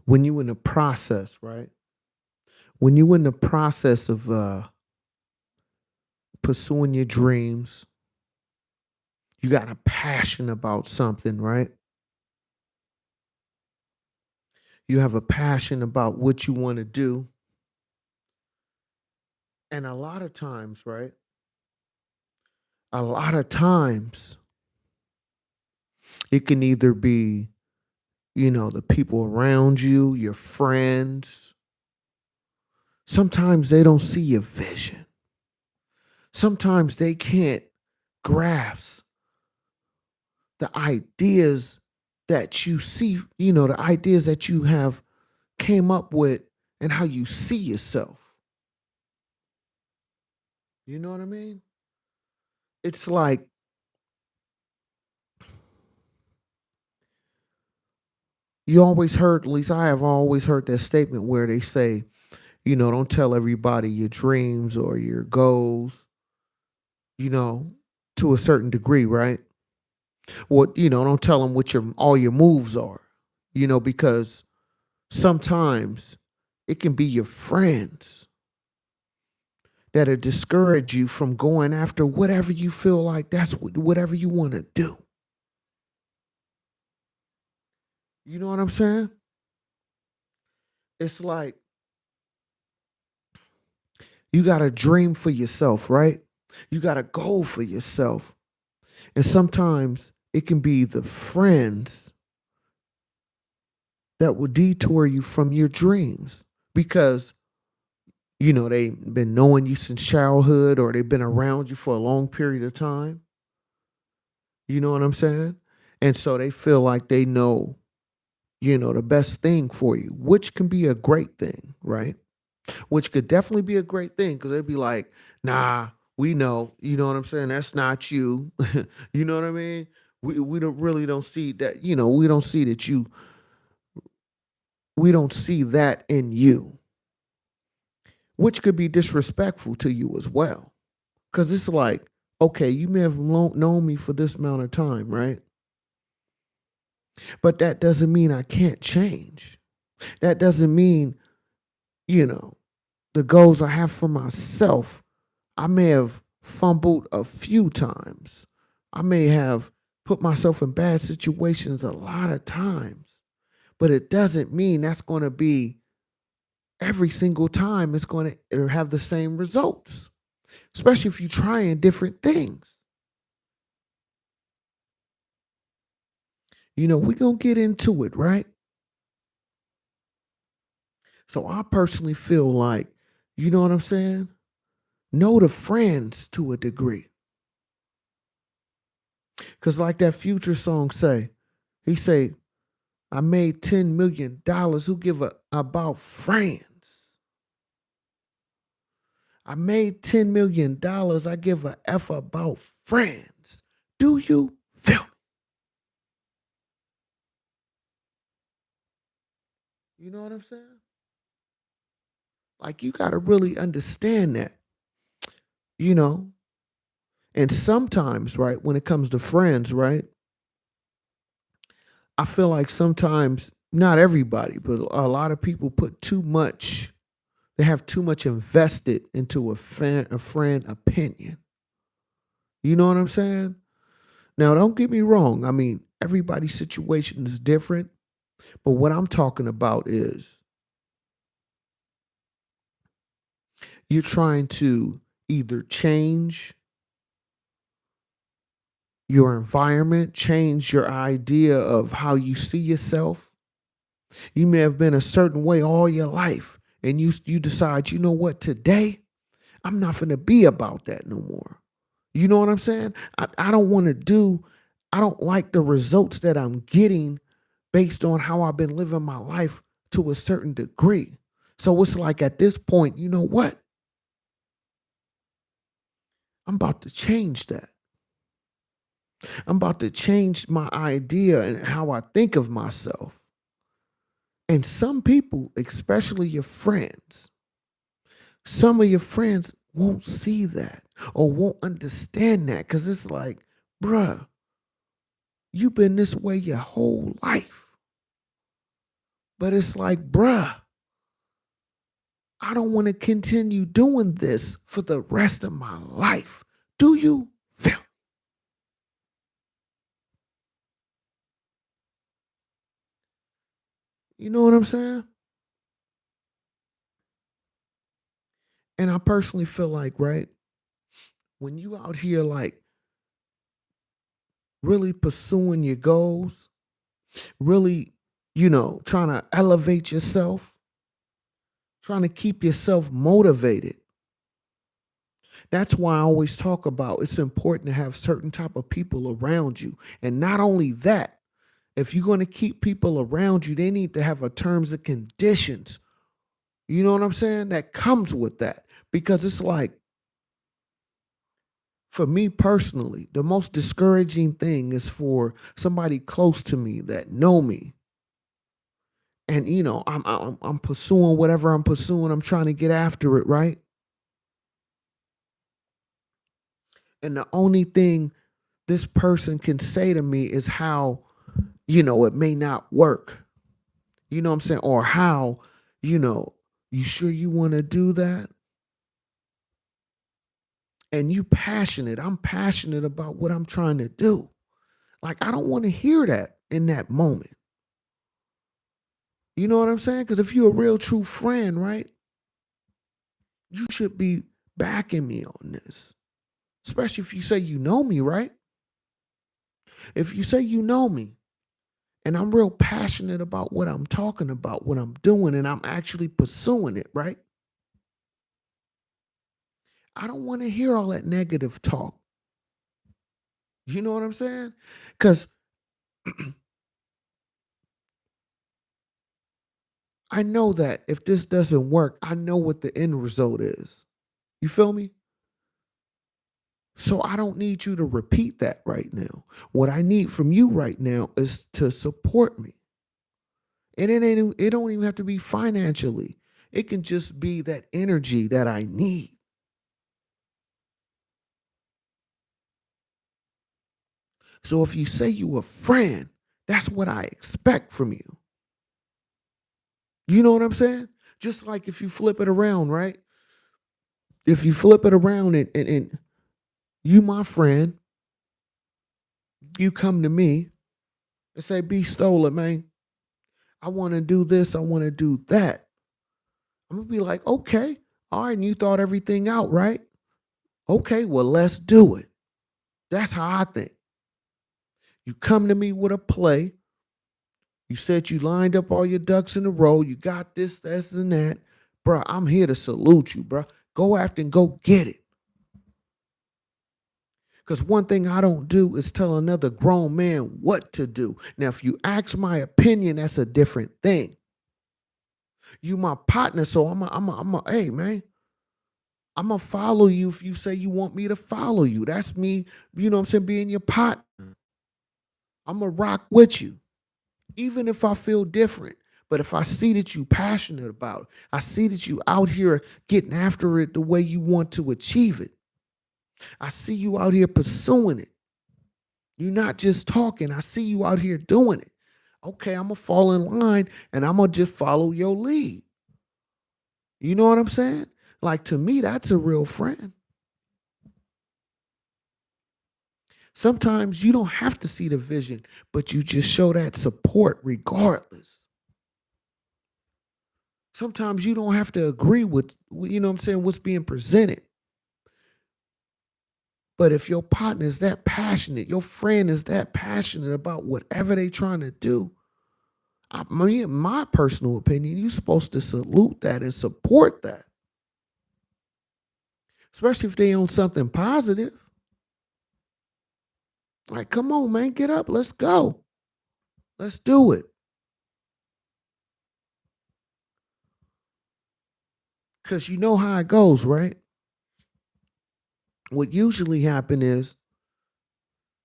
when you in the process, right? When you in the process of pursuing your dreams, you got a passion about something, right? You have a passion about what you want to do. And a lot of times, right? A lot of times it can either be, the people around you, your friends. Sometimes they don't see your vision. Sometimes they can't grasp the ideas that you see, the ideas that you have came up with and how you see yourself. You know what I mean? It's like you always heard, at least I have always heard that statement where they say, don't tell everybody your dreams or your goals, you know, to a certain degree, right? What, don't tell them what your all your moves are, because sometimes it can be your friends that'll discourage you from going after whatever you feel like that's whatever you want to do. You know what I'm saying? It's like you got a dream for yourself, right? You got a goal for yourself. And sometimes it can be the friends that will detour you from your dreams because, they've been knowing you since childhood or they've been around you for a long period of time. You know what I'm saying? And so they feel like they know, the best thing for you, which can be a great thing, right? Which could definitely be a great thing because they'd be like, nah, we know, you know what I'm saying? That's not you. You know what I mean? We don't really don't see that, we don't see that we don't see that in you, which could be disrespectful to you as well. Cause it's like, okay, you may have known me for this amount of time, right? But that doesn't mean I can't change. That doesn't mean, you know, the goals I have for myself, I may have fumbled a few times. I may have put myself in bad situations a lot of times, but it doesn't mean that's going to be every single time it's going to have the same results, especially if you're trying different things. We're going to get into it, right? So I personally feel like, you know what I'm saying? Know the friends to a degree. Cause like that Future song say, he say, I made $10 million. Who give a about friends? I made $10 million. I give a F about friends. Do you feel me? You know what I'm saying? Like you gotta really understand that, you know? And sometimes, right, when it comes to friends, right, I feel like sometimes not everybody, but a lot of people put too much. They have too much invested into a friend opinion. You know what I'm saying? Now, don't get me wrong. I mean, everybody's situation is different, but what I'm talking about is you're trying to either change your environment, change your idea of how you see yourself. You may have been a certain way all your life, and you decide, you know what, today I'm not going to be about that no more. You know what I'm saying? I don't want to do, I don't like the results that I'm getting based on how I've been living my life to a certain degree. So it's like at this point, you know what? I'm about to change that. I'm about to change my idea and how I think of myself. And some people, especially your friends, some of your friends won't see that or won't understand that because it's like, bruh, you've been this way your whole life. But it's like, bruh, I don't want to continue doing this for the rest of my life. Do you feel? You know what I'm saying? And I personally feel like, right, when you out here like really pursuing your goals, really, trying to elevate yourself, trying to keep yourself motivated. That's why I always talk about it's important to have certain type of people around you. And not only that, if you're going to keep people around you, they need to have a terms and conditions. You know what I'm saying? That comes with that. Because it's like, for me personally, the most discouraging thing is for somebody close to me that know me. And I'm pursuing whatever I'm pursuing. I'm trying to get after it, right? And the only thing this person can say to me is how, it may not work. You know what I'm saying? Or how, you know, you sure you want to do that? And you passionate. I'm passionate about what I'm trying to do. Like, I don't want to hear that in that moment. You know what I'm saying? Because if you're a real true friend, right, you should be backing me on this. Especially if you say you know me, right? If you say you know me and I'm real passionate about what I'm talking about, what I'm doing, and I'm actually pursuing it, right? I don't want to hear all that negative talk. You know what I'm saying? Because I know that if this doesn't work, I know what the end result is. You feel me? So I don't need you to repeat that right now. What I need from you right now is to support me. And it don't even have to be financially. It can just be that energy that I need. So if you say you a friend, that's what I expect from you. You know what I'm saying? Just like if you flip it around, right? If you flip it around and you my friend, you come to me and say, "B Stoller, man, I want to do this, I want to do that." I'm gonna be like, "Okay, all right, and you thought everything out, right? Okay, well, let's do it." That's how I think. You come to me with a play. You said you lined up all your ducks in a row. You got this, and that. Bruh, I'm here to salute you, bruh. Go after and go get it. Because one thing I don't do is tell another grown man what to do. Now, if you ask my opinion, that's a different thing. You my partner, so hey man, I'm gonna follow you if you say you want me to follow you. That's me, you know what I'm saying, being your partner. I'm gonna rock with you, even if I feel different. But if I see that you passionate about it, I see that you out here getting after it the way you want to achieve it. I see you out here pursuing it. You're not just talking. I see you out here doing it. Okay, I'm gonna fall in line and I'm gonna just follow your lead. You know what I'm saying? Like, to me, that's a real friend. Sometimes you don't have to see the vision, but you just show that support regardless. Sometimes you don't have to agree with, you know what I'm saying, what's being presented. But if your partner is that passionate, your friend is that passionate about whatever they trying to do, in my personal opinion, you're supposed to salute that and support that, especially if they own something positive. Like, come on, man, get up, let's go, let's do it. Because you know how it goes, right? What usually happen is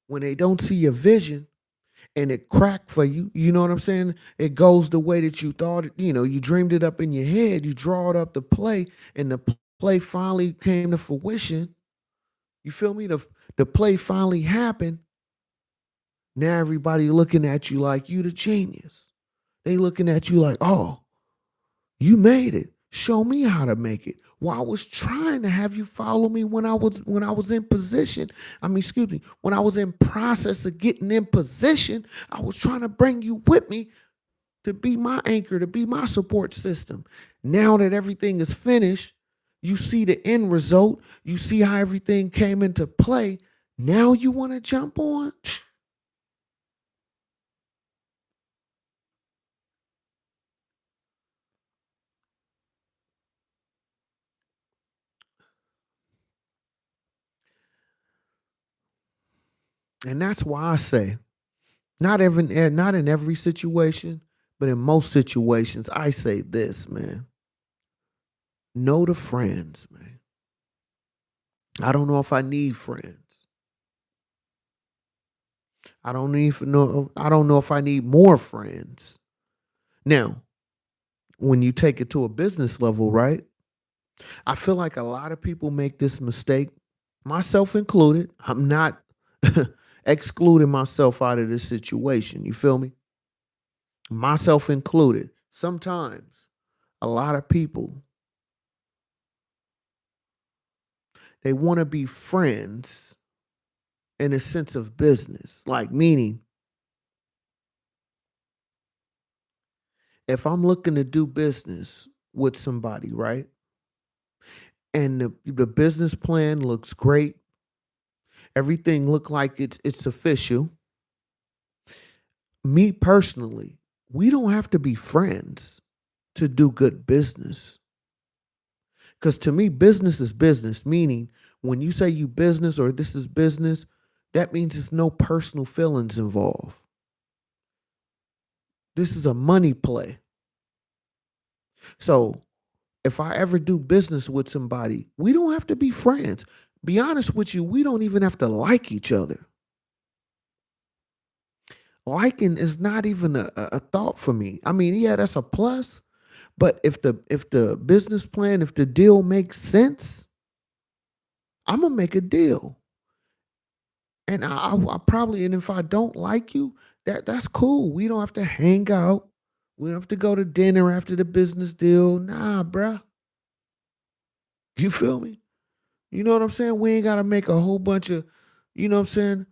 when they don't see your vision and it cracked for you, you know what I'm saying? It goes the way that you thought it, you dreamed it up in your head, you draw it up to play, and the play finally came to fruition. You feel me? The play finally happened. Now everybody looking at you like you the genius. They looking at you like, oh, you made it. Show me how to make it. Well, I was trying to have you follow me when I was in position. I mean, excuse me, when I was in process of getting in position, I was trying to bring you with me to be my anchor, to be my support system. Now that everything is finished, you see the end result, you see how everything came into play. Now you want to jump on? And that's why I say, not in every situation, but in most situations, I say this, man. Know the friends, man. I don't know if I need friends. I don't know if I need more friends. Now, when you take it to a business level, right? I feel like a lot of people make this mistake, myself included. I'm not excluding myself out of this situation. You feel me? Myself included. Sometimes a lot of people, they want to be friends in a sense of business. Like, meaning, if I'm looking to do business with somebody, right? And the business plan looks great, everything look like it's official. Me personally, we don't have to be friends to do good business. Because to me, business is business, meaning when you say you business or this is business, that means there's no personal feelings involved. This is a money play. So if I ever do business with somebody, we don't have to be friends. Be honest with you, we don't even have to like each other. Liking is not even a thought for me. I mean, yeah, that's a plus. But if the business plan, if the deal makes sense, I'm gonna make a deal. And I probably, and if I don't like you, that's cool. We don't have to hang out. We don't have to go to dinner after the business deal. Nah, bruh. You feel me? You know what I'm saying? We ain't gotta make a whole bunch of, you know what I'm saying,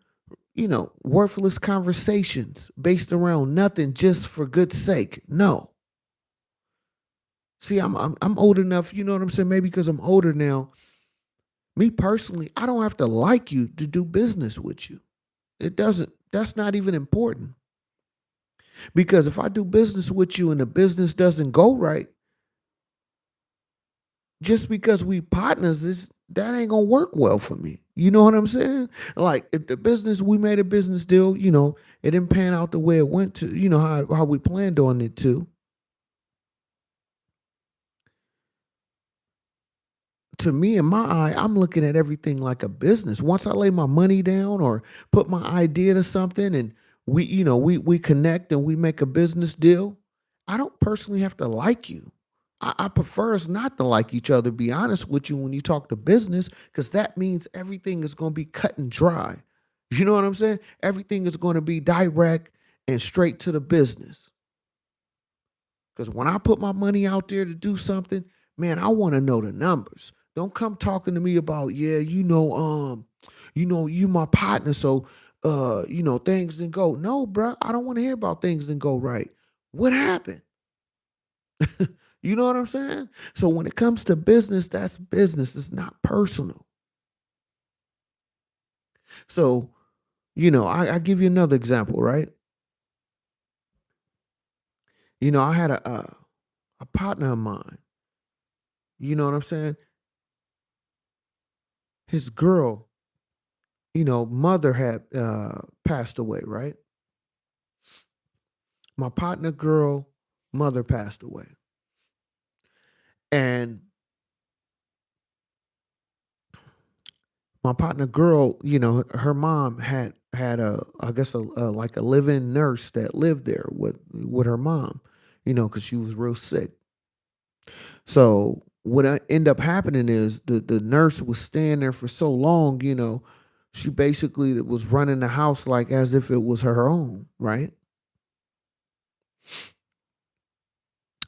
worthless conversations based around nothing just for good sake. No. See, I'm old enough, you know what I'm saying? Maybe because I'm older now. Me personally, I don't have to like you to do business with you. It doesn't, that's not even important. Because if I do business with you and the business doesn't go right, just because we partners, that ain't gonna work well for me. You know what I'm saying? Like, if the business, we made a business deal, it didn't pan out the way it went to, how we planned on it to. To me, in my eye, I'm looking at everything like a business. Once I lay my money down or put my idea to something and we connect and we make a business deal, I don't personally have to like you. I prefer us not to like each other, be honest with you, when you talk to business, because that means everything is going to be cut and dry. You know what I'm saying? Everything is going to be direct and straight to the business. Because when I put my money out there to do something, man, I want to know the numbers. Don't come talking to me about, yeah, you my partner, so things didn't go. No, bruh, I don't want to hear about things didn't go right. What happened? You know what I'm saying? So when it comes to business, that's business. It's not personal. So, I give you another example, right? I had a partner of mine. You know what I'm saying? His girl, mother had passed away, right? My partner girl, mother passed away. And my partner girl, her mom had I guess like a live-in nurse that lived there with her mom, because she was real sick. So what end up happening is the nurse was staying there for so long, she basically was running the house like as if it was her own, right?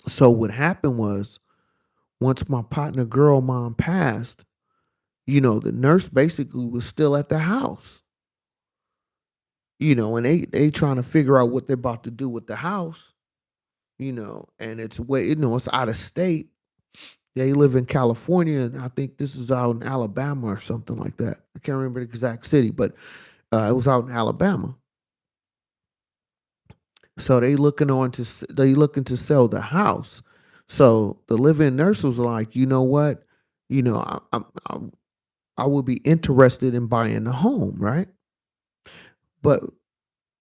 So what happened was once my partner girl mom passed, the nurse basically was still at the house, and they trying to figure out what they're about to do with the house, and it's out of state. They live in California, and I think this is out in Alabama or something like that. I can't remember the exact city, but it was out in Alabama. So they looking to sell the house. So the live-in nurse was like, you know what, I would be interested in buying the home, right? But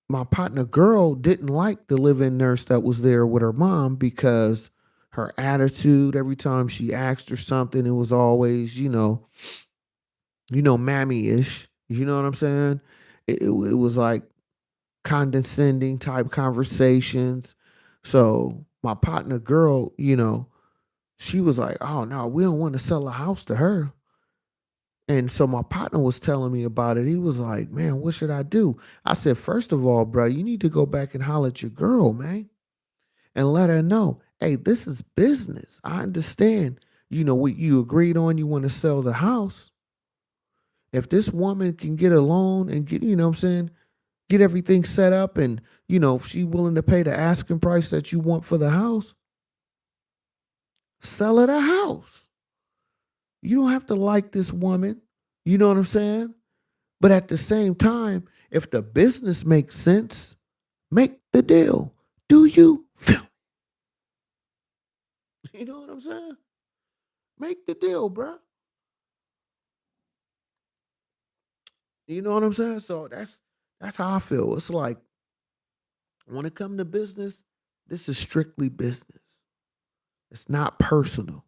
my partner girl didn't like the live-in nurse that was there with her mom because her attitude every time she asked her something, it was always, mammy-ish. You know what I'm saying? It was like condescending type conversations. So my partner girl, she was like, "Oh no, we don't want to sell a house to her." And so my partner was telling me about it. He was like, "Man, what should I do?" I said, "First of all, bro, you need to go back and holler at your girl, man, and let her know, hey, this is business. I understand. What you agreed on. You want to sell the house. If this woman can get a loan and get, what I'm saying, get everything set up, and if she willing to pay the asking price that you want for the house, sell her the house. You don't have to like this woman. You know what I'm saying? But at the same time, if the business makes sense, make the deal. Do you feel? You know what I'm saying? Make the deal, bruh. You know what I'm saying? So that's how I feel. It's like when it comes to business, this is strictly business. It's not personal.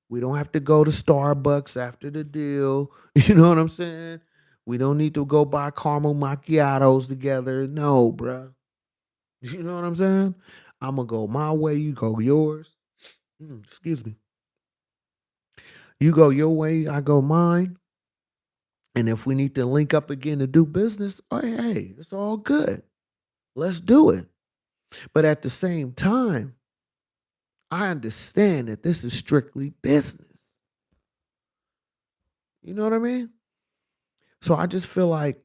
We don't have to go to Starbucks after the deal. You know what I'm saying? We don't need to go buy caramel macchiatos together. No, bruh. You know what I'm saying? I'm gonna go my way, you go yours. Excuse me. You go your way, I go mine. And if we need to link up again to do business, hey, it's all good. Let's do it. But at the same time, I understand that this is strictly business. You know what I mean? So I just feel like,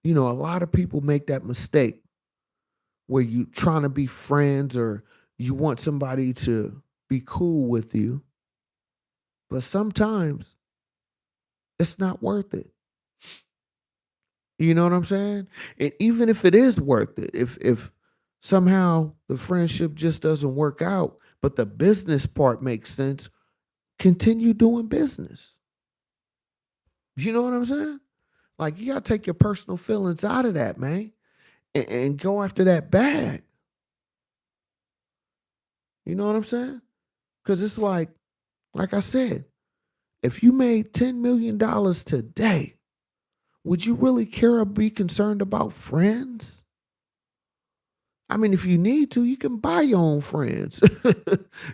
a lot of people make that mistake where you trying to be friends or you want somebody to be cool with you, but sometimes it's not worth it. You know what I'm saying? And even if it is worth it, if somehow the friendship just doesn't work out, but the business part makes sense, continue doing business. You know what I'm saying? Like you gotta take your personal feelings out of that, man, and go after that bag. You know what I'm saying? Because it's like I said, if you made $10 million today, would you really care or be concerned about friends? I mean, if you need to, you can buy your own friends.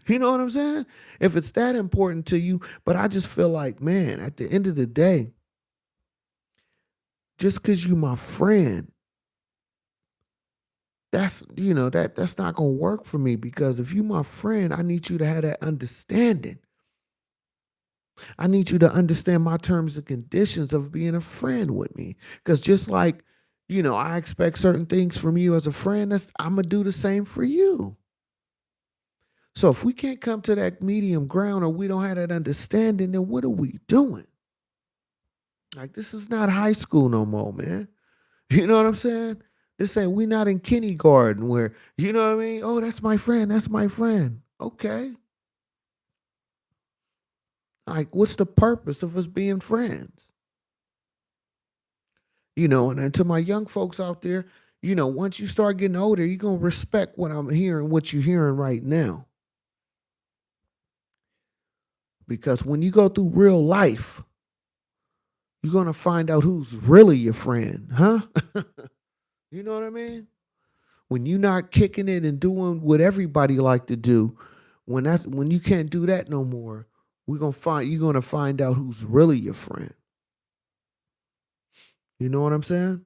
You know what I'm saying? If it's that important to you. But I just feel like, man, at the end of the day, just because you my friend, that's not gonna work for me because if you my friend, I need you to have that understanding. I need you to understand my terms and conditions of being a friend with me. Because just like, I expect certain things from you as a friend, I'm gonna do the same for you. So if we can't come to that medium ground or we don't have that understanding, then what are we doing? Like this is not high school no more, man. You know what I'm saying? This ain't we not in kindergarten where, you know what I mean? Oh, that's my friend. That's my friend. Okay. Like, what's the purpose of us being friends? And then to my young folks out there, once you start getting older, you're gonna respect what I'm hearing, what you're hearing right now. Because when you go through real life, you're gonna find out who's really your friend, huh? You know what I mean? When you're not kicking it and doing what everybody like to do, when you can't do that no more, you're gonna find out who's really your friend. You know what I'm saying?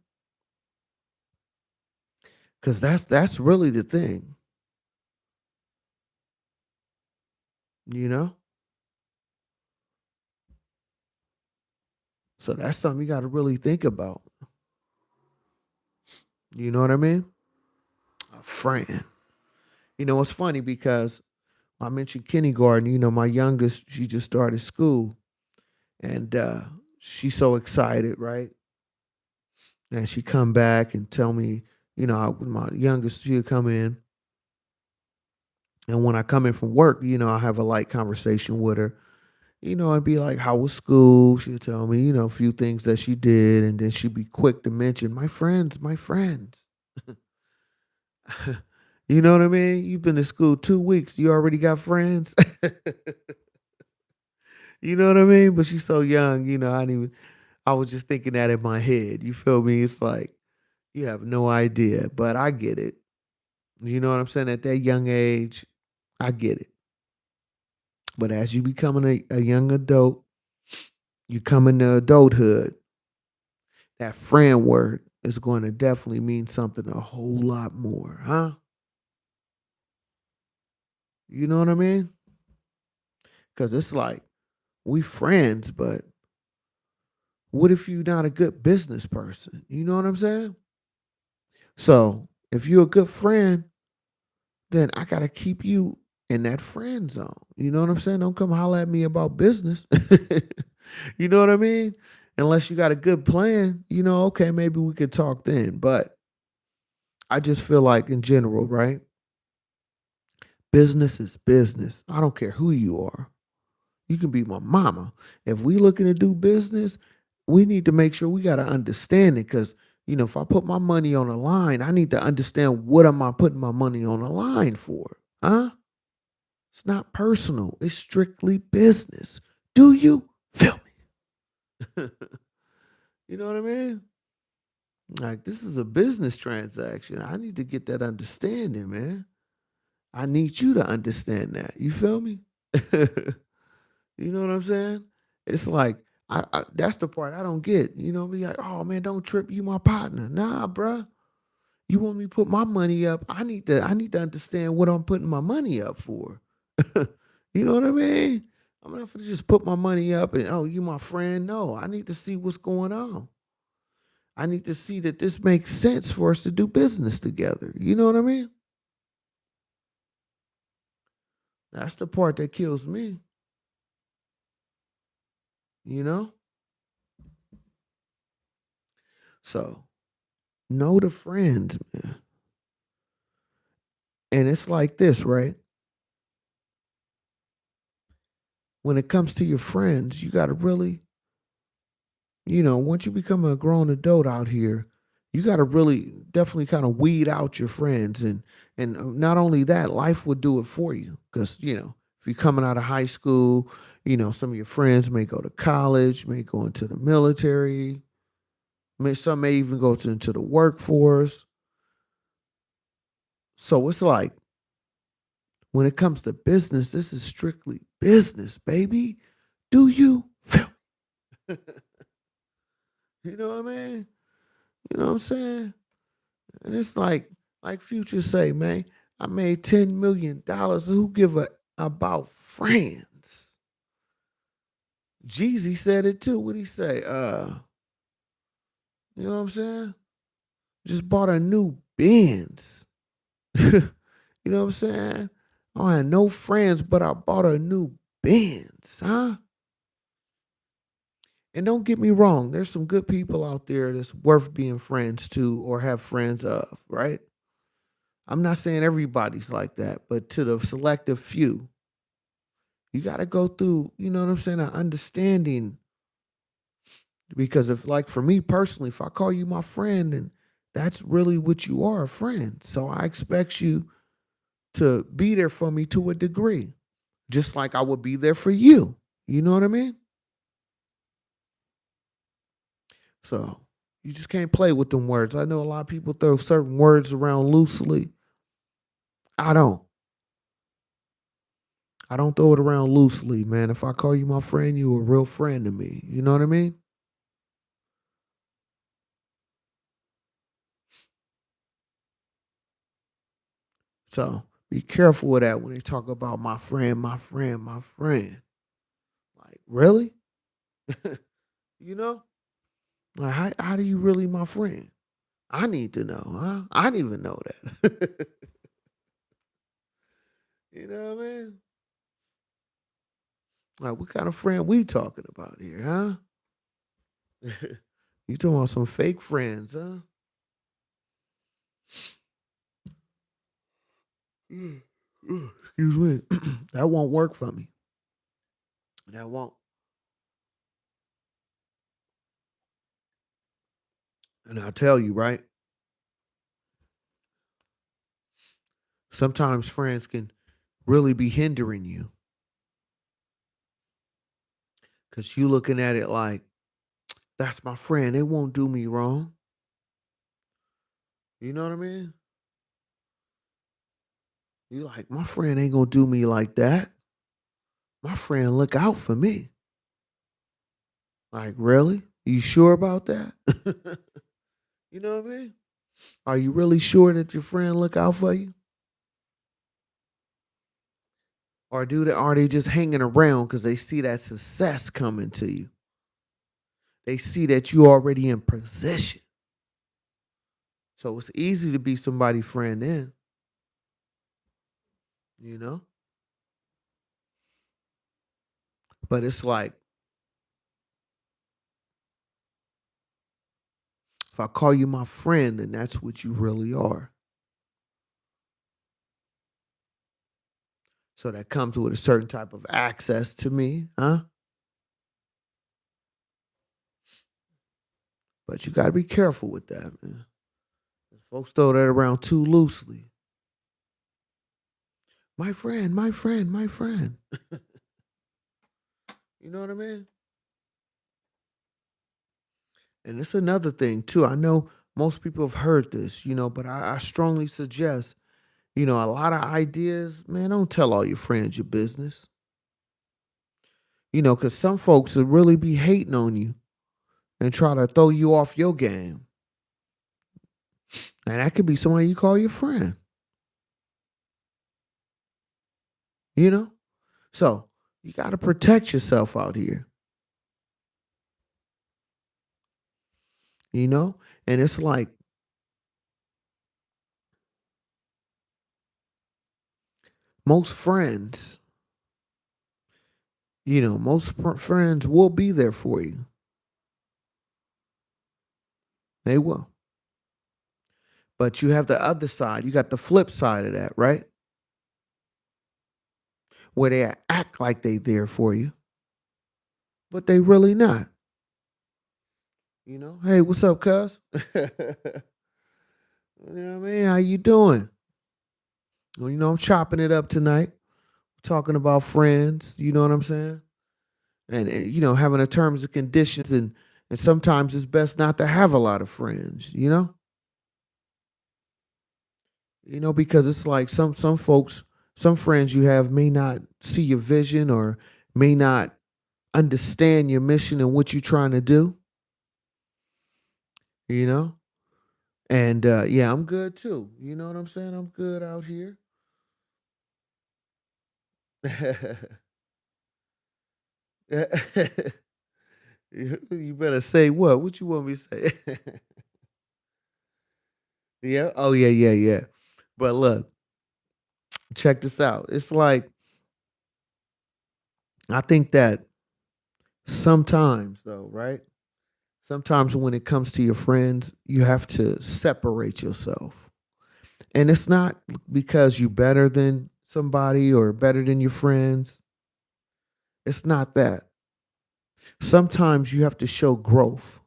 Because that's really the thing. you know? So that's something you got to really think about. You know what I mean? A friend. You know, it's funny because I mentioned kindergarten, my youngest, she just started school and she's so excited, right? And she come back and tell me, my youngest, she'll come in. And when I come in from work, I have a light conversation with her. I'd be like, how was school? She'll tell me, a few things that she did. And then she'd be quick to mention, my friends, my friends. You know what I mean? You've been to school 2 weeks. You already got friends. You know what I mean? But she's so young, I was just thinking that in my head. You feel me? It's like, you have no idea, but I get it. You know what I'm saying? At that young age, I get it. But as you becoming a young adult, you come into adulthood, that friend word is going to definitely mean something a whole lot more, huh? You know what I mean? Because it's like we friends, but what if you're not a good business person? You know what I'm saying? So if you're a good friend, then I gotta keep you in that friend zone. You know what I'm saying? Don't come holler at me about business. You know what I mean? Unless you got a good plan, okay, maybe we could talk then. But I just feel like in general, right? Business is business. I don't care who you are. You can be my mama. If we looking to do business, we need to make sure we got to understand it because, if I put my money on the line, I need to understand what am I putting my money on the line for? Huh? It's not personal. It's strictly business. Do you feel me? You know what I mean? Like this is a business transaction. I need to get that understanding, man. I need you to understand that. You feel me? You know what I'm saying? It's like that's the part I don't get. Be like, oh man, don't trip. You my partner. Nah, bruh. You want me to put my money up? I need to understand what I'm putting my money up for. You know what I mean? I'm not gonna just put my money up and oh, you my friend. No, I need to see what's going on. I need to see that this makes sense for us to do business together. You know what I mean? That's the part that kills me. You know? So know the friends, man. And it's like this, right? When it comes to your friends, you got to really, once you become a grown adult out here, you got to really definitely kind of weed out your friends and not only that, life will do it for you cuz if you're coming out of high school, some of your friends may go to college, may go into the military, some may even go into the workforce. So it's like when it comes to business, this is strictly business, baby. Do you feel? You know what I mean? You know what I'm saying? And it's like Future say, man, I made $10 million. Who give a about friends? Jeezy said it too. What he say? You know what I'm saying? Just bought a new Benz. You know what I'm saying? I had no friends, but I bought a new Benz, huh? And don't get me wrong, there's some good people out there that's worth being friends to or have friends of, right? I'm not saying everybody's like that, but to the selective few, you got to go through, you know what I'm saying, an understanding. Because if, like, for me personally, if I call you my friend, then that's really what you are, a friend. So I expect you to be there for me to a degree, just like I would be there for you. You know what I mean? So you just can't play with them words. I know a lot of people throw certain words around loosely. I don't. I don't throw it around loosely, man. If I call you my friend, you a real friend to me. You know what I mean? So Be careful with that when they talk about my friend, my friend, my friend. Like, really? You know? Like, how do you really my friend? I need to know, huh? I didn't even know that. You know what I mean? Like, what kind of friend we talking about here, huh? You talking about some fake friends, huh? Mm. Excuse me. That won't work for me. That won't. And I'll tell you, right? Sometimes friends can really be hindering you because you looking at it like, that's my friend. They won't do me wrong. You know what I mean? You like, my friend ain't gonna do me like that. My friend look out for me. Like, really? You sure about that? You know what I mean? Are you really sure that your friend look out for you? Or are they just hanging around because they see that success coming to you? They see that you already in position. So it's easy to be somebody's friend then, you know? But it's like, if I call you my friend, then that's what you really are. So that comes with a certain type of access to me, huh? But you gotta be careful with that, man. Folks throw that around too loosely. My friend, my friend, my friend. You know what I mean? And it's another thing too. I know most people have heard this, but I strongly suggest, a lot of ideas, man, don't tell all your friends your business. Because some folks will really be hating on you and try to throw you off your game. And that could be somebody you call your friend, you know? So you got to protect yourself out here, you know? And it's like most friends, friends will be there for you. They will. But you have the other side. You got the flip side of that, right? Where they act like they there for you, but they really not. Hey, what's up, cuz? You know what I mean? How you doing? Well, I'm chopping it up tonight, talking about friends. You know what I'm saying? And having the terms and conditions, and sometimes it's best not to have a lot of friends. Because it's like some folks, some friends you have may not see your vision or may not understand your mission and what you're trying to do. You know, and yeah, I'm good too. You know what I'm saying? I'm good out here. You better say what? What you want me to say? Yeah. Oh yeah, yeah, yeah. But look, check this out. It's like I think that sometimes though, right? Sometimes when it comes to your friends, you have to separate yourself. And it's not because you better than somebody or better than your friends. It's not that. Sometimes you have to show growth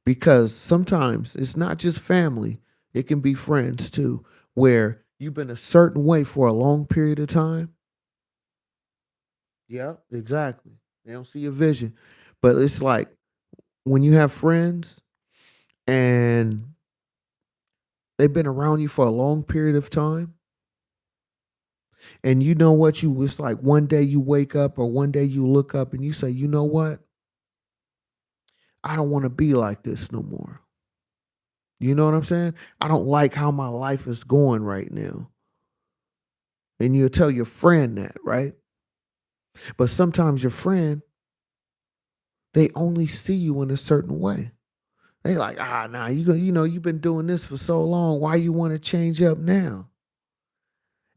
because sometimes it's not just family, it can be friends too, where you've been a certain way for a long period of time. Yeah, exactly. They don't see your vision. But it's like when you have friends and they've been around you for a long period of time, and you know what you it's like one day you wake up or one day you look up and you say, you know what? I don't want to be like this no more. You know what I'm saying? I don't like how my life is going right now. and you'll tell your friend that, right? But sometimes your friend, they only see you in a certain way. They like, nah, you've been doing this for so long. Why you want to change up now?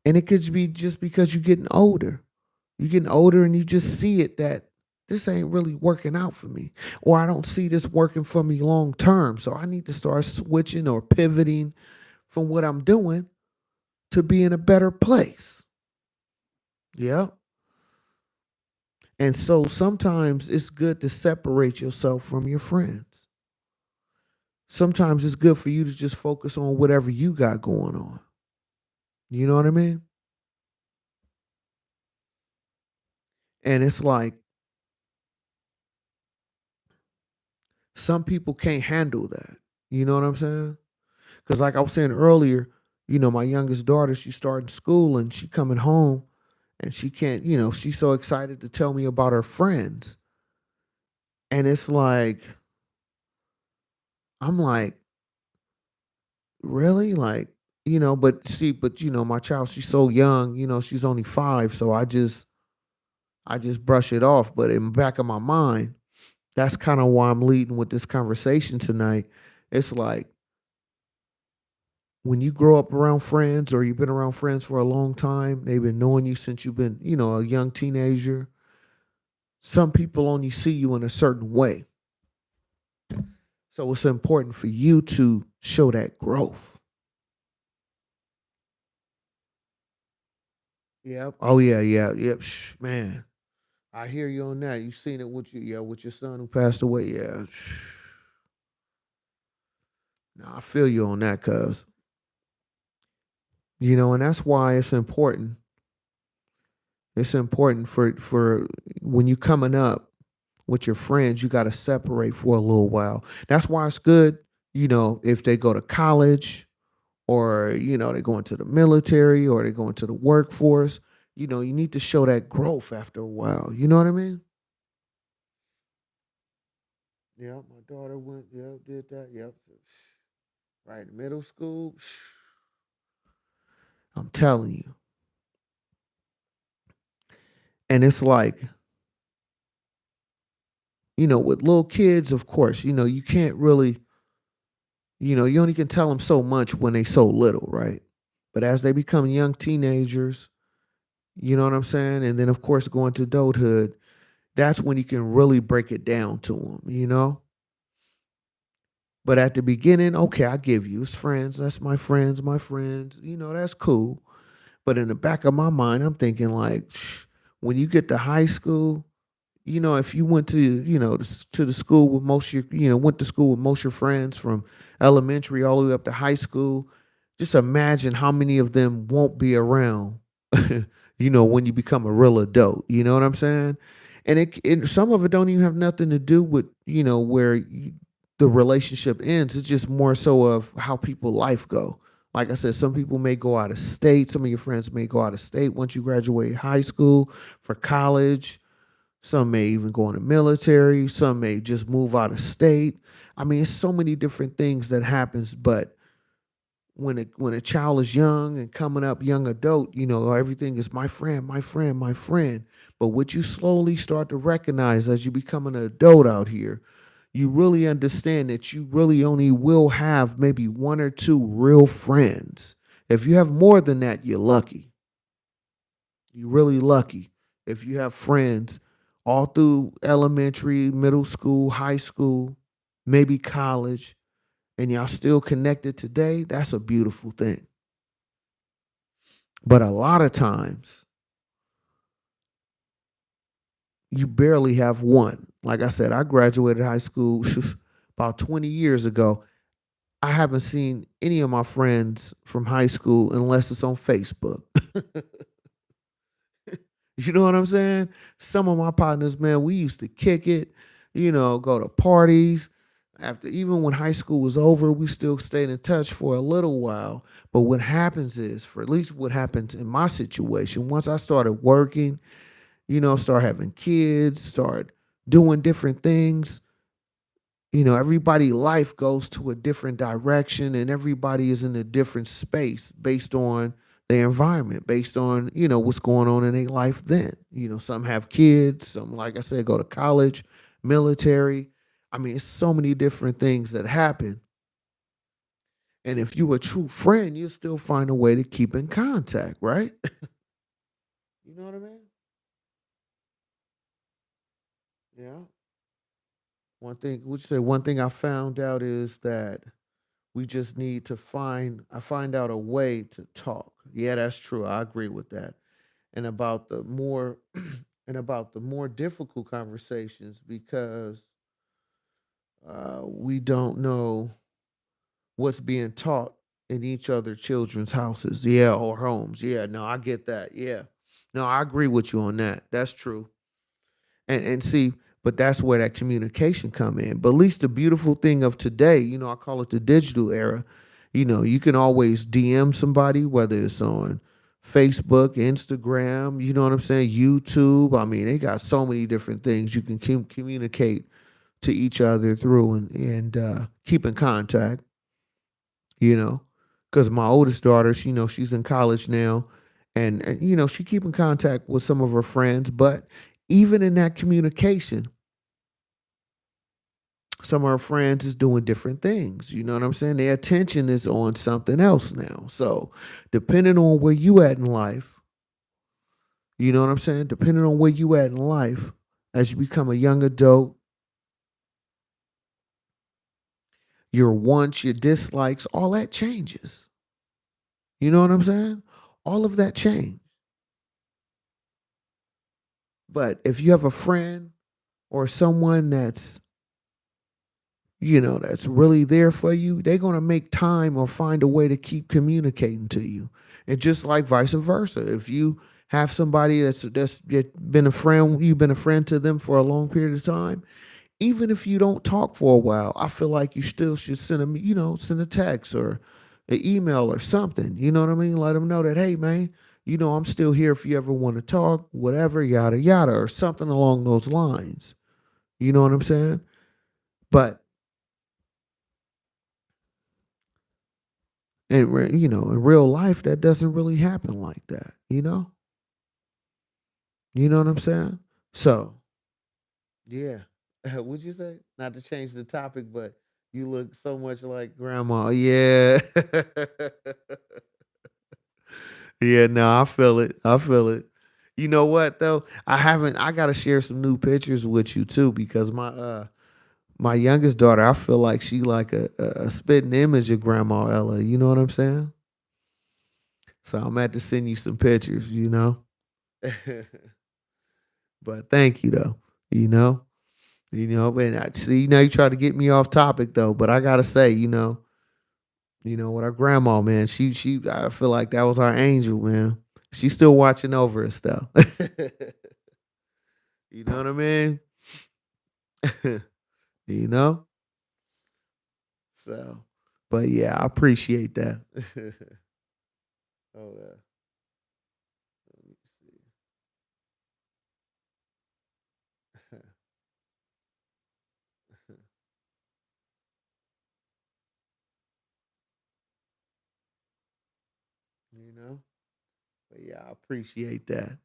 And it could be just because you're getting older. You're getting older and you just see it that this ain't really working out for me. Or I don't see this working for me long term. So I need to start switching or pivoting from what I'm doing to be in a better place. Yeah. And so sometimes it's good to separate yourself from your friends. Sometimes it's good for you to just focus on whatever you got going on. You know what I mean? And it's like some people can't handle that. You know what I'm saying? Because like I was saying earlier, my youngest daughter, she's starting school and she coming home and she can't, she's so excited to tell me about her friends. And it's like, I'm like, really? Like, but see, my child, she's so young, she's only 5. So I just brush it off. But in the back of my mind, that's kind of why I'm leading with this conversation tonight. It's like when you grow up around friends or you've been around friends for a long time, they've been knowing you since you've been, a young teenager. Some people only see you in a certain way. So it's important for you to show that growth. Yep. Oh yeah, yeah, yep. Man, I hear you on that. You seen it with with your son who passed away. Yeah. Now I feel you on that, cuz and that's why it's important. It's important for when you coming up with your friends, you got to separate for a little while. That's why it's good, if they go to college or they go into the military or they go into the workforce. You need to show that growth after a while. You know what I mean? Yeah, my daughter went. Yeah, did that. Yep. So, right, middle school. I'm telling you, and it's like with little kids, of course, you can't really, you only can tell them so much when they so little, right? But as they become young teenagers, you know what I'm saying, and then of course going to adulthood, that's when you can really break it down to them. But at the beginning, okay, I give you it's friends. That's my friends, my friends. That's cool. But in the back of my mind, I'm thinking like, when you get to high school, if you went to, to the school with most of your, went to school with most of your friends from elementary all the way up to high school, just imagine how many of them won't be around, when you become a real adult. You know what I'm saying? And some of it don't even have nothing to do with, where the relationship ends. It's just more so of how people life go. Like I said, some people may go out of state. Some of your friends may go out of state once you graduate high school for college. Some may even go in the military. Some may just move out of state. I mean, it's so many different things that happens. But when a child is young and coming up young adult, everything is my friend, my friend, my friend. But what you slowly start to recognize as you become an adult out here, you really understand that you really only will have maybe one or two real friends. If you have more than that, you're lucky. You're really lucky if you have friends all through elementary, middle school, high school, maybe college, and y'all still connected today. That's a beautiful thing. But a lot of times, you barely have one. Like I said, I graduated high school about 20 years ago. I haven't seen any of my friends from high school unless it's on Facebook. You know what I'm saying? Some of my partners, man, we used to kick it, go to parties. After even when high school was over, we still stayed in touch for a little while. But what happens is, for at least what happens in my situation, once I started working, start having kids, start doing different things, everybody life goes to a different direction and everybody is in a different space based on their environment based on, what's going on in their life then. Some have kids, some, like I said, go to college, military. I mean, it's so many different things that happen. And if you a true friend, you'll still find a way to keep in contact, right? You know what I mean? Yeah. One thing I found out is that we just need to find out a way to talk. Yeah, that's true. I agree with that. And about the more and about the more difficult conversations because we don't know what's being taught in each other children's houses, yeah, or homes. Yeah, no, I get that. Yeah. No, I agree with you on that. That's true. And see, but that's where that communication come in. But at least the beautiful thing of today, I call it the digital era. You can always DM somebody, whether it's on Facebook, Instagram, you know what I'm saying, YouTube. I mean, they got so many different things you can communicate to each other through and keep in contact. you know, because my oldest daughter, she's in college now, and she keep in contact with some of her friends, but even in that communication, some of her friends is doing different things. You know what I'm saying? Their attention is on something else now. So, depending on where you at in life, you know what I'm saying? Depending on where you at in life, as you become a young adult, your wants, your dislikes, all that changes. You know what I'm saying? All of that change. But if you have a friend or someone that's really there for you, they're going to make time or find a way to keep communicating to you. And just like vice versa, if you have somebody been a friend, you've been a friend to them for a long period of time, even if you don't talk for a while, I feel like you still should send them, send a text or an email or something. You know what I mean? Let them know that, hey, man, I'm still here if you ever want to talk, whatever, yada, yada, or something along those lines. You know what I'm saying? But in real life, that doesn't really happen like that. You know what I'm saying? So, yeah. Would you say not to change the topic, but you look so much like grandma? Yeah. Yeah, no, I feel it. I feel it. You know what though? I gotta share some new pictures with you too because my youngest daughter, I feel like she like a spitting image of Grandma Ella. You know what I'm saying? So I'm at to send you some pictures. But thank you though. You know, and I see now you try to get me off topic though, but I gotta say, with our grandma, man, she I feel like that was our angel, man. She's still watching over us though. You know what I mean? you know? So but yeah, I appreciate that. Oh yeah. Let me see. you know? But yeah, I appreciate that.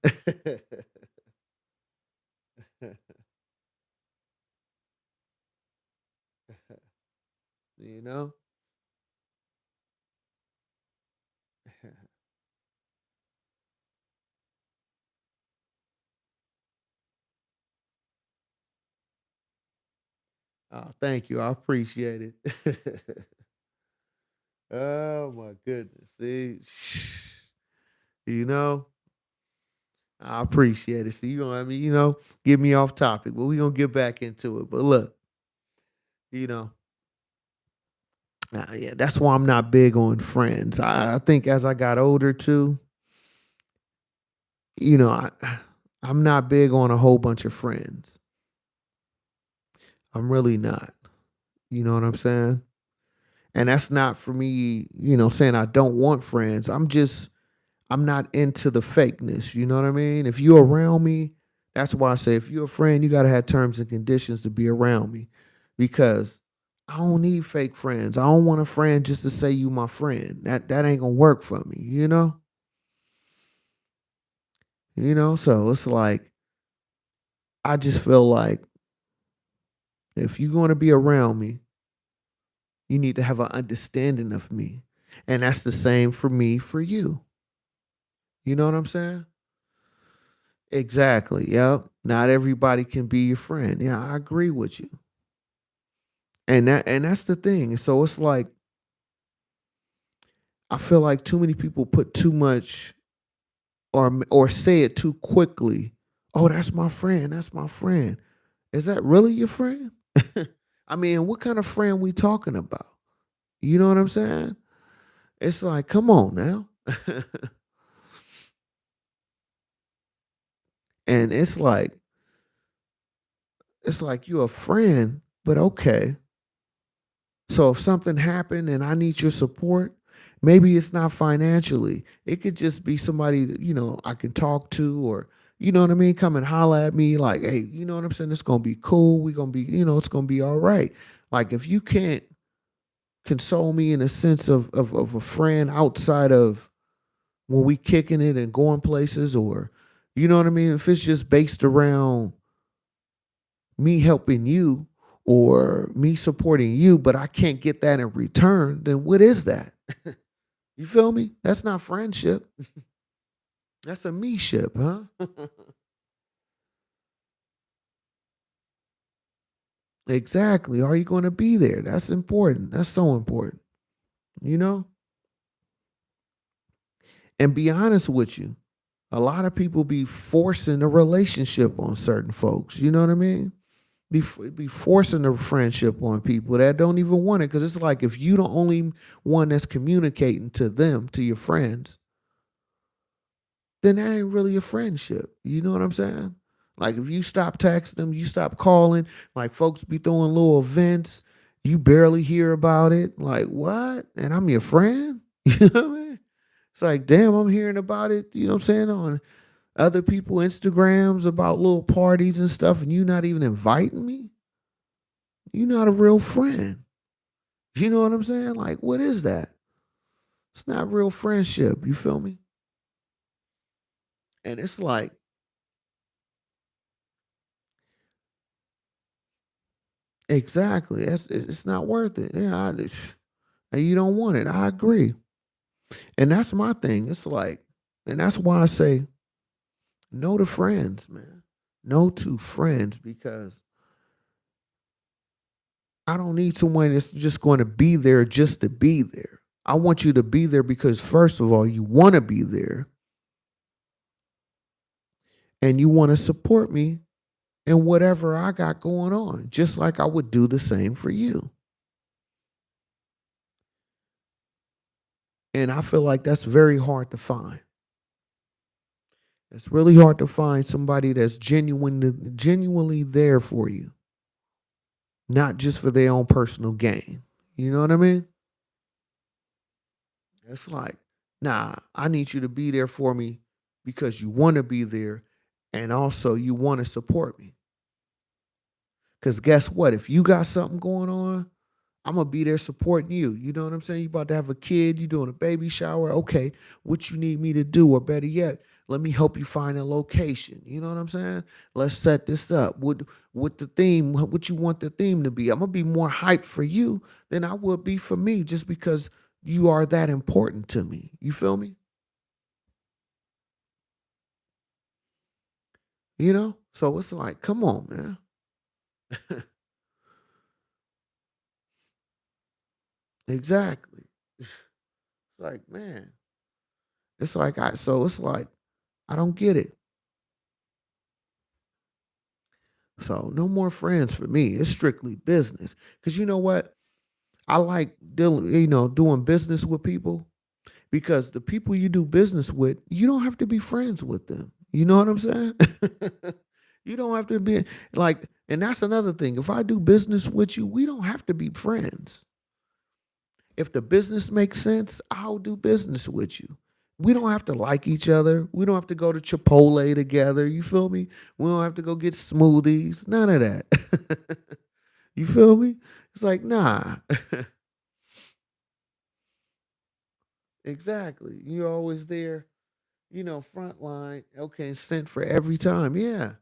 you know? Oh, thank you. I appreciate it. Oh my goodness. See, you know, I appreciate it. See, get me off topic, but we're gonna get back into it. But look, you know, yeah, that's why I'm not big on friends. I think as I got older too, I'm not big on a whole bunch of friends. I'm really not. You know what I'm saying? And that's not for me, saying I don't want friends. I'm not into the fakeness. You know what I mean? If you're around me, that's why I say if you're a friend, you gotta have terms and conditions to be around me. Because I don't need fake friends. I don't want a friend just to say you my friend. That ain't gonna work for me, you know? So it's like I just feel like if you're going to be around me, you need to have an understanding of me. And that's the same for me for you. You know what I'm saying? Exactly. Yep. Not everybody can be your friend. Yeah, I agree with you. And that's the thing. So it's like I feel like too many people put too much or say it too quickly. Oh, that's my friend. That's my friend. Is that really your friend? I mean, what kind of friend we talking about? You know what I'm saying? It's like, come on now. And it's like you're a friend, but okay. So if something happened and I need your support, maybe it's not financially. It could just be somebody that, I can talk to, or you know what I mean, come and holler at me like, hey, you know what I'm saying? It's gonna be cool. We're gonna be, it's gonna be all right. Like if you can't console me in a sense of a friend outside of when we kicking it and going places, or you know what I mean, if it's just based around me helping you or me supporting you, but I can't get that in return, then what is that? You feel me? That's not friendship. That's a me ship, huh? Exactly. Are you going to be there? That's important. That's so important, you know? And be honest with you, a lot of people be forcing a relationship on certain folks. You know what I mean? Be forcing a friendship on people that don't even want it. Because it's like if you the only one that's communicating to them, to your friends, then that ain't really a friendship. You know what I'm saying? Like if you stop texting them, you stop calling, like folks be throwing little events, you barely hear about it. Like, what? And I'm your friend? You know what I mean? It's like, damn, I'm hearing about it, you know what I'm saying, on other people Instagrams about little parties and stuff, and you not even inviting me? You're not a real friend. You know what I'm saying? Like, what is that? It's not real friendship. You feel me? And it's like, exactly. It's not worth it. Yeah, you don't want it. I agree. And that's my thing. It's like, and that's why I say no to friends, man. No to friends, because I don't need someone that's just going to be there just to be there. I want you to be there because, first of all, you want to be there and you want to support me in whatever I got going on, just like I would do the same for you. And I feel like that's very hard to find. It's really hard to find somebody that's genuinely there for you, not just for their own personal gain. You know what I mean? It's like, nah, I need you to be there for me because you want to be there and also you want to support me. Because guess what? If you got something going on, I'm gonna be there supporting you. You know what I'm saying? You about to have a kid, you doing a baby shower. Okay, what you need me to do, or better yet, let me help you find a location. You know what I'm saying? Let's set this up. With the theme, what you want the theme to be. I'm gonna be more hyped for you than I would be for me, just because you are that important to me. You feel me? So it's like, come on, man. Exactly. It's like, man. It's like it's like I don't get it. So no more friends for me. It's strictly business. Cause you know what? I like dealing, doing business with people, because the people you do business with, you don't have to be friends with them. You know what I'm saying? You don't have to be like, and that's another thing. If I do business with you, we don't have to be friends. If the business makes sense, I'll do business with you. We don't have to like each other. We don't have to go to Chipotle together. You feel me? We don't have to go get smoothies. None of that. You feel me? It's like, nah. Exactly. You're always there. Frontline, okay, sent for every time. Yeah.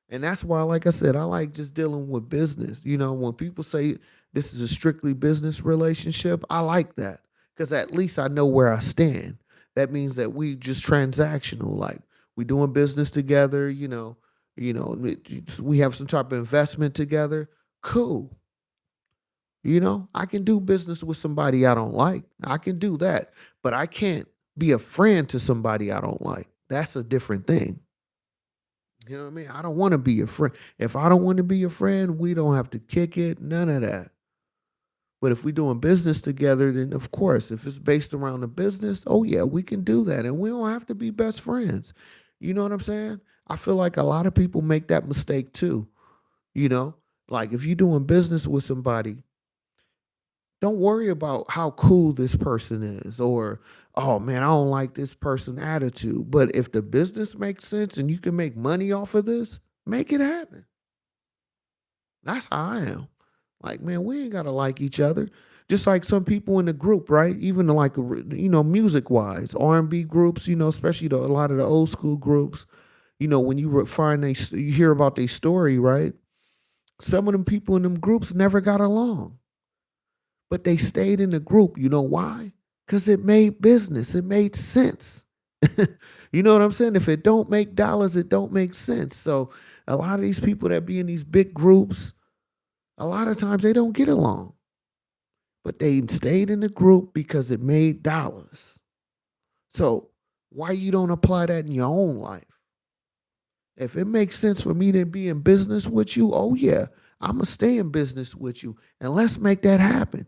And that's why, like I said, I like just dealing with business. When people say this is a strictly business relationship, I like that because at least I know where I stand. That means that we just transactional, like we doing business together. We have some type of investment together. Cool. I can do business with somebody I don't like. I can do that, but I can't be a friend to somebody I don't like. That's a different thing. You know what I mean? I don't want to be your friend. If I don't want to be your friend, we don't have to kick it, none of that. But if we're doing business together, then of course, if it's based around the business, oh yeah, we can do that. And we don't have to be best friends. You know what I'm saying? I feel like a lot of people make that mistake too. You know, like if you're doing business with somebody, don't worry about how cool this person is or, oh man, I don't like this person attitude. But if the business makes sense and you can make money off of this, make it happen. That's how I am. Like, man, we ain't gotta like each other. Just like some people in the group, right? Even like music wise, R&B groups, especially a lot of the old school groups. When you find you hear about their story, right? Some of them people in them groups never got along, but they stayed in the group. You know why? Because it made business. It made sense. You know what I'm saying? If it don't make dollars, it don't make sense. So a lot of these people that be in these big groups, a lot of times they don't get along, but they stayed in the group because it made dollars. So why you don't apply that in your own life? If it makes sense for me to be in business with you, oh yeah, I'm gonna stay in business with you, and let's make that happen.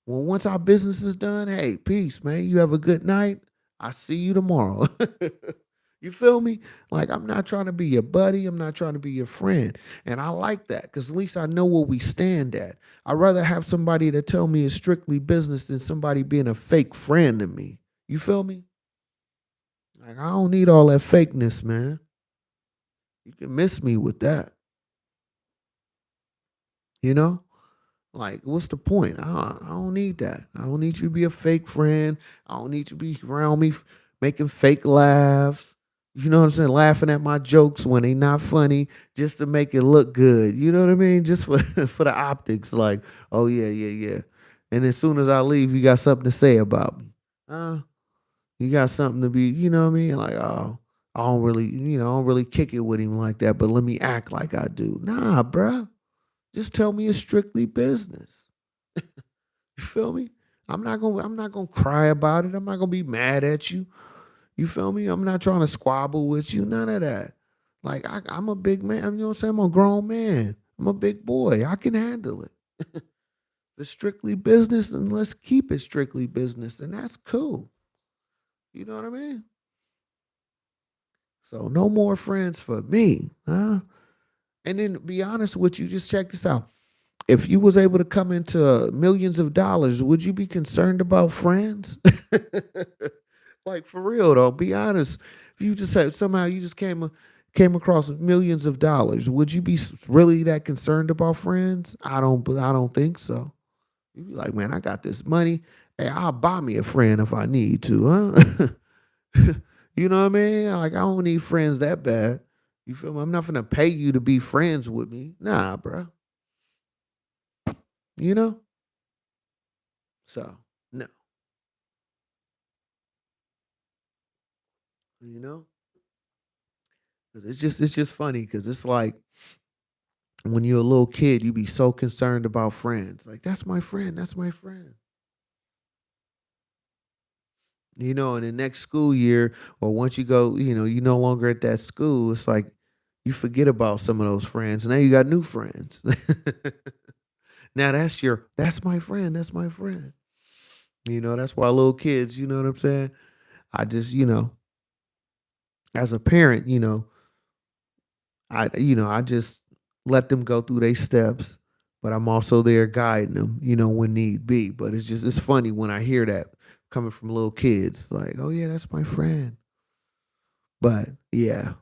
Well, once our business is done, hey, peace, man. You have a good night. I see you tomorrow. You feel me? Like I'm not trying to be your buddy. I'm not trying to be your friend. And I like that because at least I know where we stand at. I'd rather have somebody that tell me it's strictly business than somebody being a fake friend to me. You feel me? Like I don't need all that fakeness, man. You can miss me with that. You know? Like, what's the point? I don't need that. I don't need you to be a fake friend. I don't need you to be around me making fake laughs. You know what I'm saying? Laughing at my jokes when they not funny just to make it look good. You know what I mean? Just for for the optics. Like, oh yeah, yeah, yeah. And as soon as I leave, you got something to say about me. Uh, you got something to be, you know what I mean? Like, oh, I don't really kick it with him like that, but let me act like I do. Nah, bruh. Just tell me it's strictly business. You feel me? I'm not gonna cry about it. I'm not gonna be mad at you. You feel me? I'm not trying to squabble with you. None of that. Like I'm a big man. You know what I'm saying? I'm a grown man. I'm a big boy. I can handle it. If it's strictly business, then let's keep it strictly business, and that's cool. You know what I mean? So no more friends for me, huh? And then to be honest with you, just check this out. If you was able to come into millions of dollars, would you be concerned about friends? Like for real though, be honest. If you just had somehow you just came across millions of dollars, would you be really that concerned about friends? I don't think so. You'd be like, man, I got this money. Hey, I'll buy me a friend if I need to, huh? You know what I mean? Like I don't need friends that bad. You feel me? I'm not gonna pay you to be friends with me. Nah, bro. You know? So no, you know, 'cause it's just funny because it's like when you're a little kid, you be so concerned about friends. Like that's my friend, that's my friend. And the next school year, or once you go, you no longer at that school. It's like you forget about some of those friends. Now you got new friends. Now that's my friend, that's my friend. That's why little kids, you know what I'm saying? I just, as a parent, I just let them go through their steps, but I'm also there guiding them, when need be. But it's funny when I hear that coming from little kids, like, oh yeah, that's my friend. But yeah,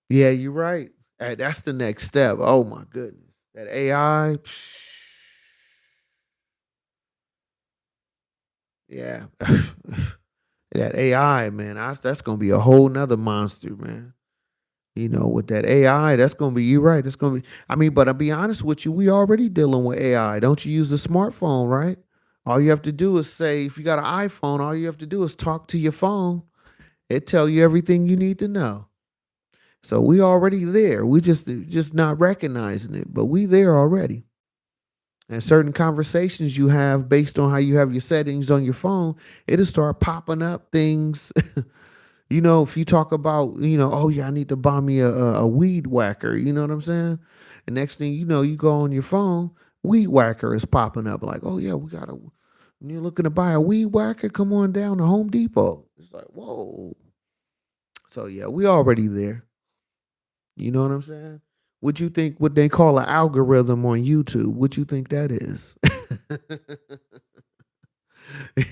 yeah, you're right. That's the next step. Oh my goodness, that AI. Yeah. That AI, man, that's gonna be a whole nother monster, man. With that AI, that's gonna be you right. That's gonna be I mean, but I'll be honest with you, we already dealing with AI. Don't you use the smartphone, right? All you have to do is say, if you got an iPhone, all you have to do is talk to your phone. It tell you everything you need to know. So we already there. We just not recognizing it, but we there already. And certain conversations you have based on how you have your settings on your phone, it'll start popping up things. If you talk about, oh yeah, I need to buy me a weed whacker. You know what I'm saying? And next thing you know, you go on your phone, weed whacker is popping up. Like, oh yeah, you're looking to buy a weed whacker, come on down to Home Depot. It's like, whoa. So yeah, we already there. You know what I'm saying? What you think what they call an algorithm on YouTube? What you think that is?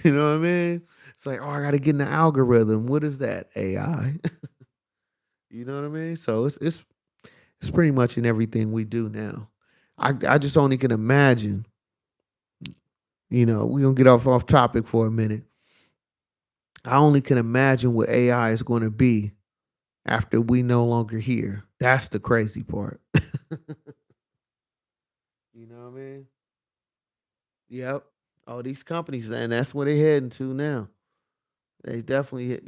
You know what I mean? It's like, oh, I gotta get in the algorithm. What is that? AI. You know what I mean? So it's pretty much in everything we do now. I just only can imagine, we're gonna get off topic for a minute. I only can imagine what AI is gonna be after we no longer here. That's the crazy part. You know what I mean? Yep. All these companies, and that's where they heading to now. They definitely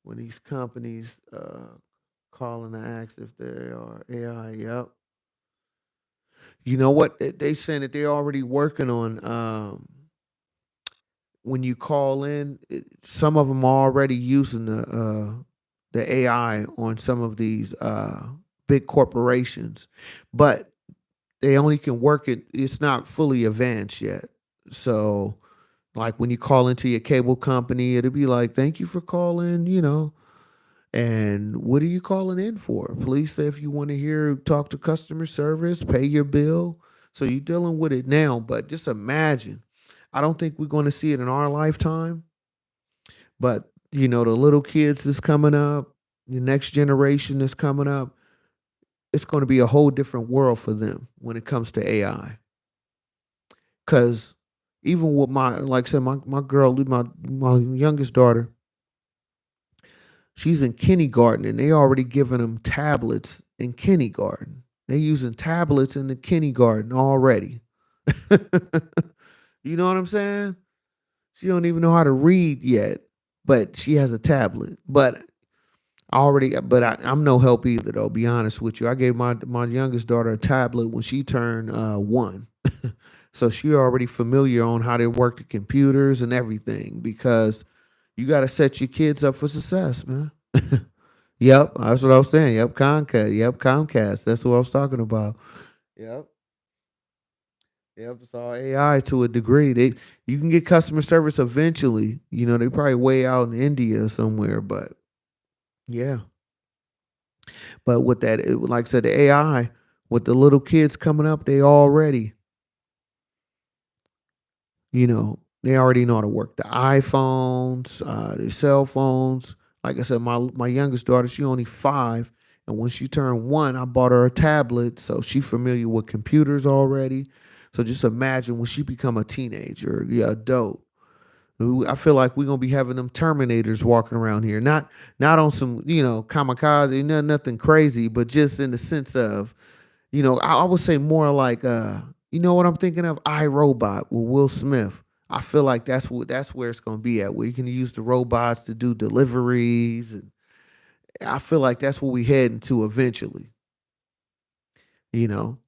when these companies calling to ask if they are AI. Yep. You know what? They saying that they're already working on when you call in. Some of them are already using the AI on some of these big corporations, but they only can work it. It's not fully advanced yet. So, like when you call into your cable company, it'll be like, "Thank you for calling," and what are you calling in for? Please say if you want to talk to customer service, pay your bill. So you're dealing with it now, but just imagine. I don't think we're going to see it in our lifetime, but the little kids that's coming up, the next generation that's coming up, it's going to be a whole different world for them when it comes to AI. Because even with like I said, my girl, my youngest daughter, she's in kindergarten and they already giving them tablets in kindergarten. They using tablets in the kindergarten already. You know what I'm saying? She don't even know how to read yet, but she has a tablet. I'm no help either though, be honest with you. I gave my youngest daughter a tablet when she turned 1. So she already familiar on how to work the computers and everything because you got to set your kids up for success, man. Yep, that's what I was saying. Yep, Comcast. Yep, Comcast. That's what I was talking about. Yep, yep. It's all AI to a degree. You can get customer service eventually. They probably way out in India somewhere, but yeah. But with that, like I said, the AI with the little kids coming up, they already know how to work the iPhones, the cell phones. Like I said, my youngest daughter, she only 5, and when she turned 1, I bought her a tablet, so she familiar with computers already. So just imagine when she become a teenager, yeah, adult. I feel like we're gonna be having them Terminators walking around here, not on some kamikaze, nothing crazy, but just in the sense of I would say more like you know what I'm thinking of? iRobot with Will Smith. I feel like that's where it's gonna be at, where you can use the robots to do deliveries, and I feel like that's what we heading to eventually.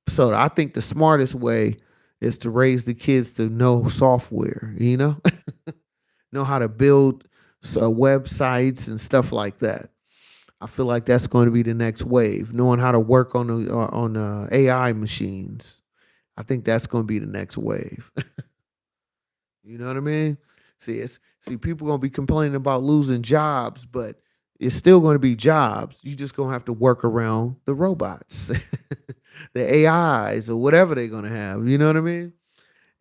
So I think the smartest way is to raise the kids to know software. Know how to build websites and stuff like that. I feel like that's going to be the next wave. Knowing how to work on AI machines. I think that's going to be the next wave. You know what I mean? People going to be complaining about losing jobs, but it's still going to be jobs. You just going to have to work around the robots, the AIs, or whatever they're going to have. You know what I mean?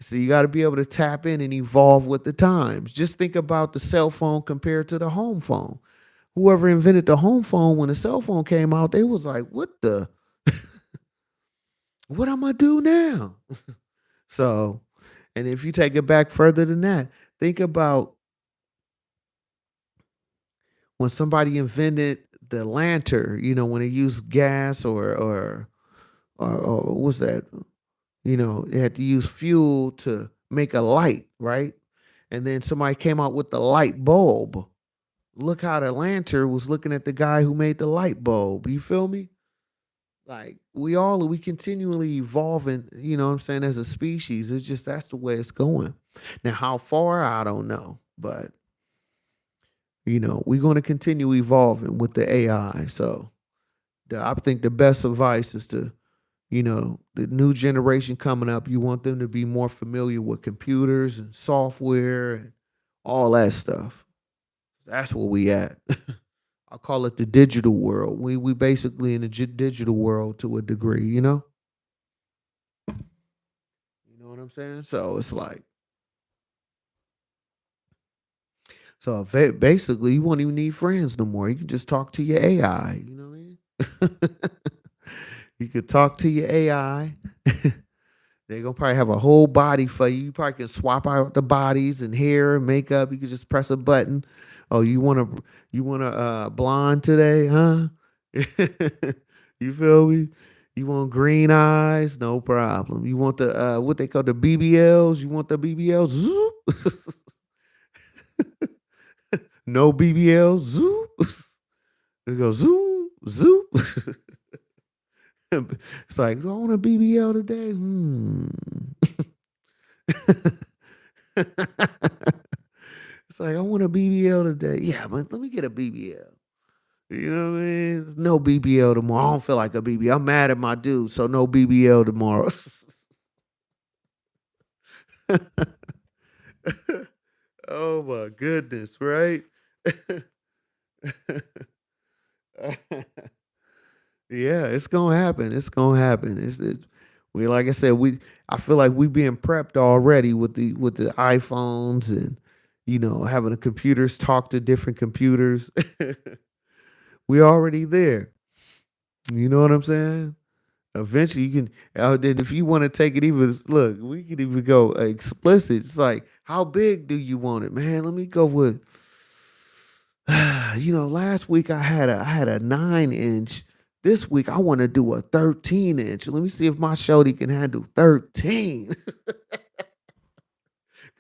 So you got to be able to tap in and evolve with the times. Just think about the cell phone compared to the home phone. Whoever invented the home phone when the cell phone came out, they was like, what am I do now? So And if you take it back further than that, think about when somebody invented the lantern, when they used gas or what was that? They had to use fuel to make a light, right? And then somebody came out with the light bulb. Look how the lantern was looking at the guy who made the light bulb. You feel me? Like we continually evolving, what I'm saying, as a species. It's just that's the way it's going. Now, how far, I don't know. But, we're gonna continue evolving with the AI. So I think the best advice is to, the new generation coming up, you want them to be more familiar with computers and software and all that stuff. That's where we at. I call it the digital world. We basically in the digital world to a degree, you know? You know what I'm saying? So it's like, basically, you won't even need friends no more. You can just talk to your AI. You know what I mean? You could talk to your AI. They're gonna probably have a whole body for you. You probably can swap out the bodies and hair and makeup. You can just press a button. Oh, you want a blonde today, huh? You feel me? You want green eyes? No problem. You want the what they call the BBLs? You want the BBLs? Zoop. No BBLs? Zoop. It goes zoom, zoop. It's like, do I want a BBL today? It's like, I want a BBL today. Yeah, but let me get a BBL. You know what I mean? No BBL tomorrow. I don't feel like a BBL. I'm mad at my dude, so no BBL tomorrow. Oh my goodness, right? Yeah, it's gonna happen. It's gonna happen. We like I said, I feel like we being prepped already with the iPhones and having the computers talk to different computers. We already there. You know what I'm saying? Eventually, you can. Then if you want to take it even, look, we can even go explicit. It's like, how big do you want it, man? Let me go with. Last week I had a 9 inch. This week I want to do a 13 inch. Let me see if my shorty can handle 13.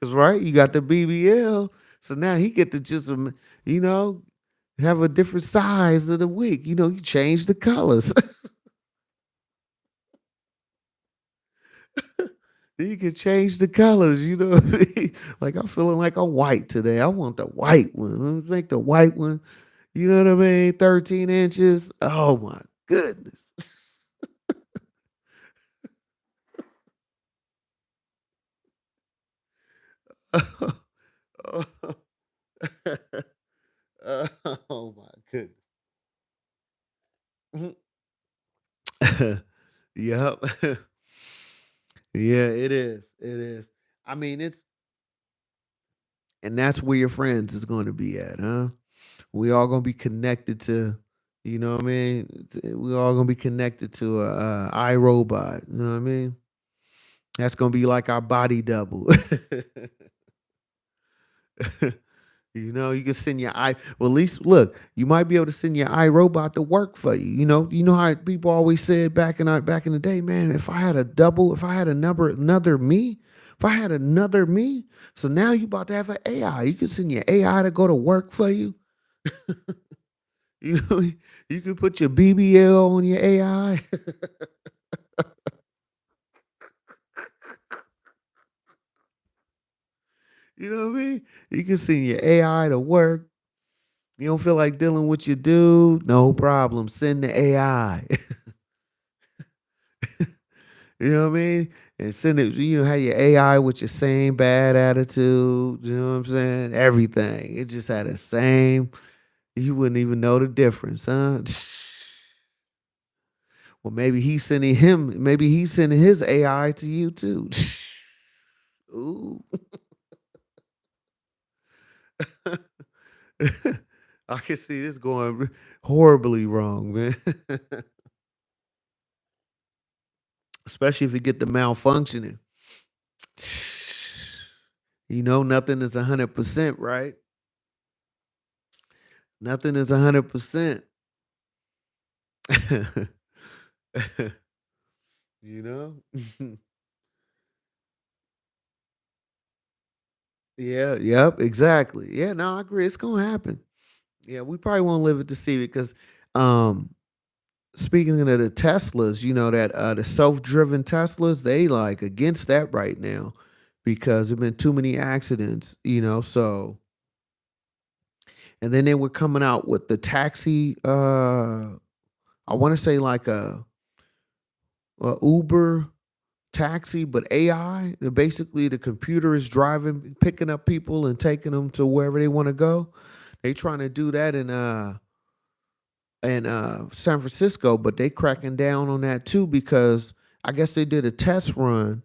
Cause right, you got the BBL, so now he get to just you know have a different size of the wig. You change the colors. You can change the colors. You know what I mean? Like I'm feeling like I'm white today. I want the white one. Let's make the white one. You know what I mean? 13 inches. Oh my goodness. Oh my goodness. Mhm. Yep. Yeah, it is. It is. I mean, and that's where your friends is going to be at, huh? We all gonna be connected to, what I mean? We all gonna be connected to a iRobot. You know what I mean? That's gonna be like our body double. You can send your I. Well, at least look, you might be able to send your iRobot to work for you. You know how people always said back in the day, man. If I had a double, if I had another me, if I had another me, so now you about to have an AI. You can send your AI to go to work for you. You know, you can put your BBL on your AI. You know what I mean? You can send your AI to work. You don't feel like dealing with your dude? No problem. Send the AI. You know what I mean? And send it, have your AI with your same bad attitude. You know what I'm saying? Everything. It just had the same. You wouldn't even know the difference, huh? Well, maybe he's sending his AI to you too. Ooh. I can see this going horribly wrong, man. Especially if you get the malfunctioning. Nothing is 100%, right? Nothing is 100%. you know? Yeah, yep, exactly. Yeah, no, I agree. It's gonna happen. Yeah, we probably won't live it to see it because um speaking of the Teslas, that the self-driven Teslas, they like against that right now because there've been too many accidents, so and then they were coming out with the taxi I want to say like a Uber taxi but AI. Basically the computer is driving picking up people and taking them to wherever they want to go. They trying to do that in San Francisco, but they cracking down on that too because I guess they did a test run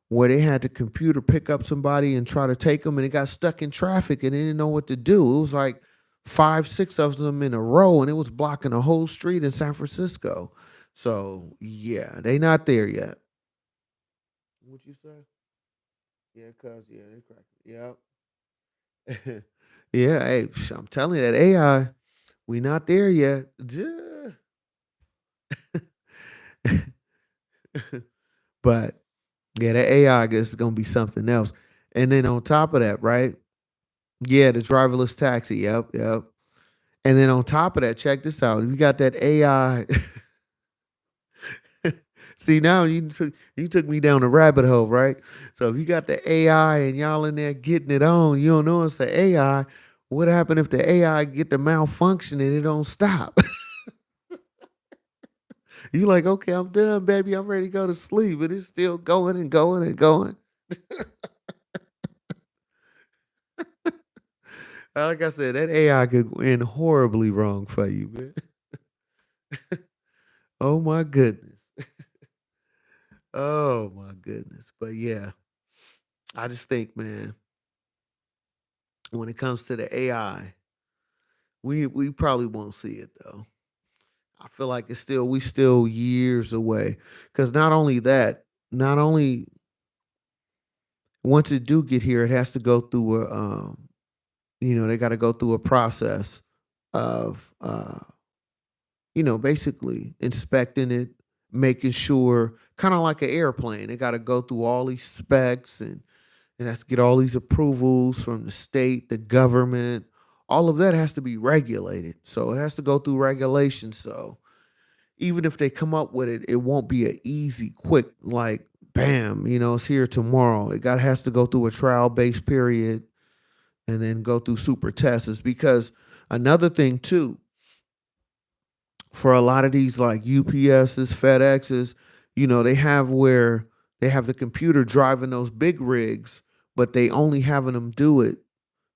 where they had the computer pick up somebody and try to take them, and it got stuck in traffic and they didn't know what to do. It was like 5, 6 of them in a row, and it was blocking a whole street in San Francisco. So yeah, they not there yet. What you say? Yeah, cause yeah, they cracking. Yep. Yeah, hey, I'm telling you that AI, we not there yet. But yeah, that AI guess is gonna be something else. And then on top of that, right? Yeah, the driverless taxi. Yep, yep. And then on top of that, check this out. We got that AI. See, now you took me down a rabbit hole, right? So if you got the AI and y'all in there getting it on, you don't know it's the AI. What happened if the AI get the malfunction and it don't stop? You like, okay, I'm done, baby. I'm ready to go to sleep, but it's still going and going and going. Like I said, that AI could end horribly wrong for you, man. Oh my goodness. Oh my goodness. But yeah, I just think, man, when it comes to the AI, we probably won't see it though. I feel like we still years away. Cause not only that, not only once it do get here, it has to go through they gotta go through a process of basically inspecting it, making sure, kind of like an airplane. They got to go through all these specs and it has to get all these approvals from the state, the government. All of that has to be regulated. So it has to go through regulations. So even if they come up with it, it won't be an easy, quick, like, bam, it's here tomorrow. It has to go through a trial based period and then go through super tests. Because another thing, too, for a lot of these like UPSs, FedExes, they have where they have the computer driving those big rigs, but they only having them do it,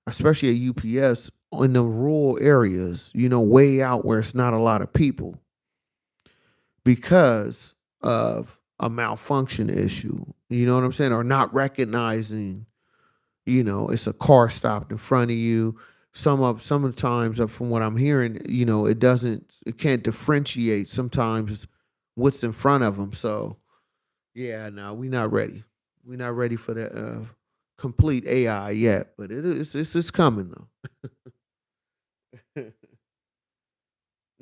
especially at UPS, in the rural areas, way out where it's not a lot of people because of a malfunction issue. You know what I'm saying? Or not recognizing it's a car stopped in front of you. Some of the times, from what I'm hearing, it can't differentiate sometimes what's in front of them. So yeah, no, we not ready. We're not ready for the complete AI yet, but it's coming though.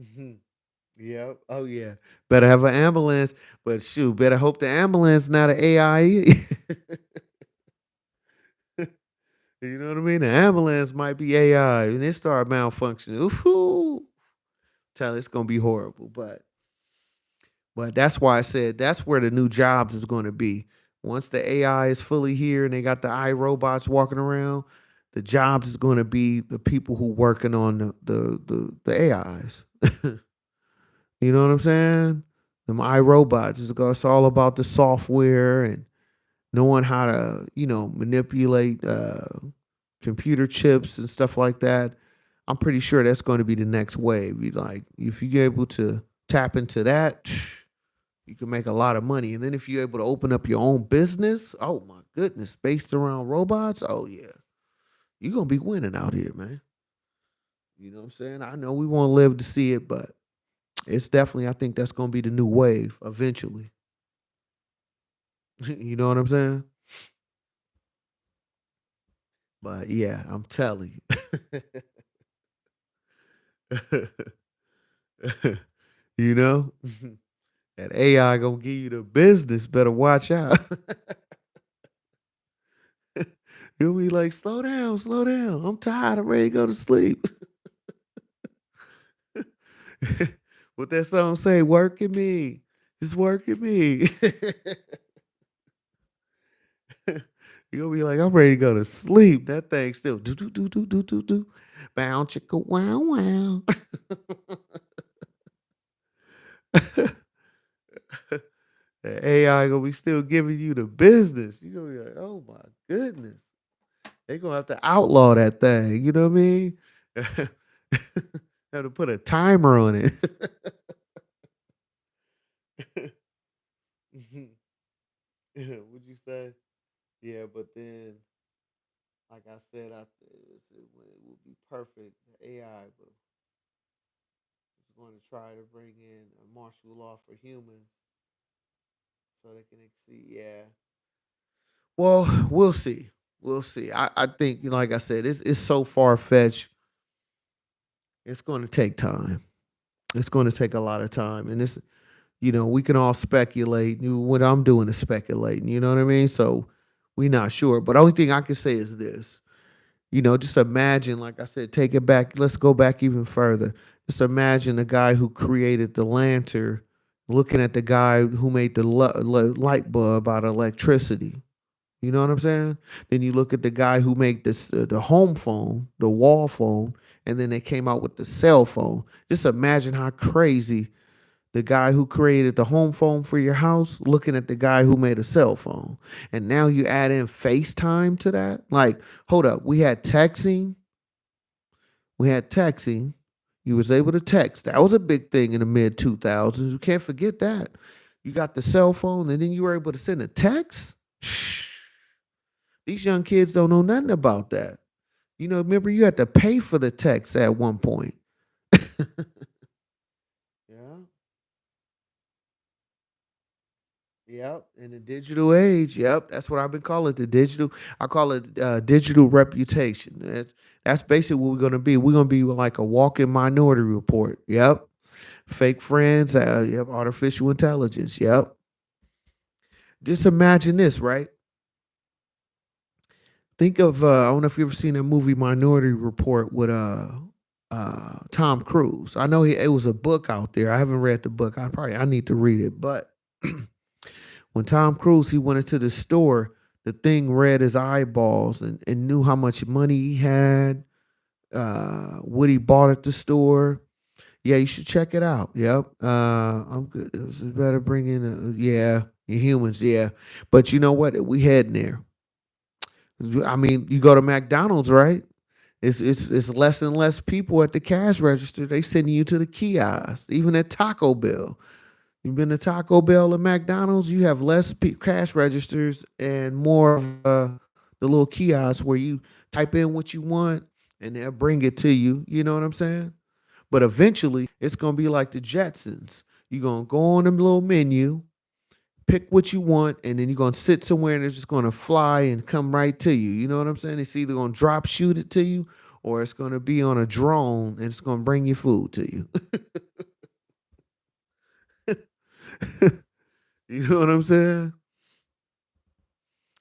Mhm. Yep. Oh yeah. Better have an ambulance, but shoot, better hope the ambulance not an AI. You know what I mean? The ambulance might be AI and it start malfunctioning. Ooh, tell it's gonna be horrible. But that's why I said that's where the new jobs is gonna be. Once the AI is fully here and they got the iRobots walking around, the jobs is gonna be the people who working on the AIs. You know what I'm saying? Them iRobots. It's all about the software and knowing how to, manipulate computer chips and stuff like that. I'm pretty sure that's going to be the next wave. Like if you're able to tap into that, you can make a lot of money. And then if you're able to open up your own business, oh my goodness, based around robots, oh yeah, you're gonna be winning out here, man. You know what I'm saying? I know we won't live to see it, but it's definitely I think that's gonna be the new wave eventually. You know what I'm saying? But yeah, I'm telling you. You know? That AI gonna give you the business, better watch out. You'll be like, slow down. I'm tired, I'm ready to go to sleep." What that song say? Working me. It's working me. You'll be like, I'm ready to go to sleep. That thing still do do do do do do do. Bow chicka wow wow. The AI gonna be still giving you the business. You gonna be like, oh my goodness. They gonna have to outlaw that thing. You know what I mean? Have to put a timer on it. Mhm. Would you say? Yeah, but then, like I said, it would be perfect. The AI, but it's going to try to bring in a martial law for humans so they can exceed. Yeah. Well, we'll see. We'll see. I think, like I said, it's so far fetched. It's going to take time. It's going to take a lot of time, and we can all speculate. What I'm doing is speculating. You know what I mean? So we're not sure. But the only thing I can say is this. Just imagine, like I said, take it back. Let's go back even further. Just imagine the guy who created the lantern looking at the guy who made the light bulb out of electricity. You know what I'm saying? Then you look at the guy who made the home phone, the wall phone, and then they came out with the cell phone. Just imagine how crazy the guy who created the home phone for your house looking at the guy who made a cell phone. And now you add in FaceTime to that. Like, hold up, we had texting. You was able to text. That was a big thing in the mid 2000s. You can't forget that. You got the cell phone and then you were able to send a text. These young kids don't know nothing about that. Remember you had to pay for the text at one point. Yeah. Yep, in the digital age. Yep, that's what I've been calling it. I call it digital reputation. That's basically what we're gonna be. We're gonna be like a walking minority report. Yep, fake friends. Yep, artificial intelligence. Yep. Just imagine this, right? Think of I don't know if you ever seen that movie Minority Report with Tom Cruise. I know it was a book out there. I haven't read the book. I need to read it, but when Tom Cruise he went into the store, the thing read his eyeballs and knew how much money he had, what he bought at the store. Yeah, you should check it out. Yep. I'm good. It's better bring in yeah, you humans, yeah. But you know what? We heading there. I mean, you go to McDonald's, right? It's less and less people at the cash register. They sending you to the kiosk. Even at Taco Bell. You've been to Taco Bell or McDonald's, you have less cash registers and more of the little kiosks where you type in what you want and they'll bring it to you. You know what I'm saying? But eventually, it's going to be like the Jetsons. You're going to go on the little menu, pick what you want, and then you're going to sit somewhere and it's just going to fly and come right to you. You know what I'm saying? It's either going to drop shoot it to you or it's going to be on a drone and it's going to bring your food to you. You know what I'm saying?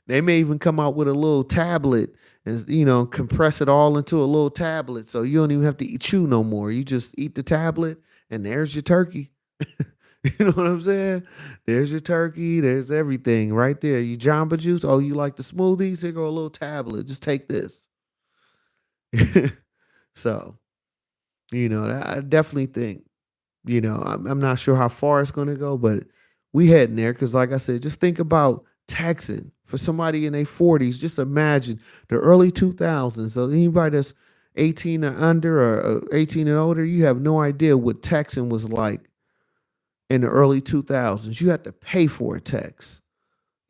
They may even come out with a little tablet and compress it all into a little tablet, so you don't even have to chew no more. You just eat the tablet, and there's your turkey. You know what I'm saying? There's your turkey. There's everything right there. You Jamba Juice. Oh, you like the smoothies? Here go a little tablet. Just take this. So I definitely think I'm not sure how far it's going to go, but we heading there because, like I said, just think about taxing for somebody in their 40s. Just imagine the early 2000s. So anybody that's 18 or under or 18 and older, you have no idea what taxing was like in the early 2000s. You had to pay for a tax.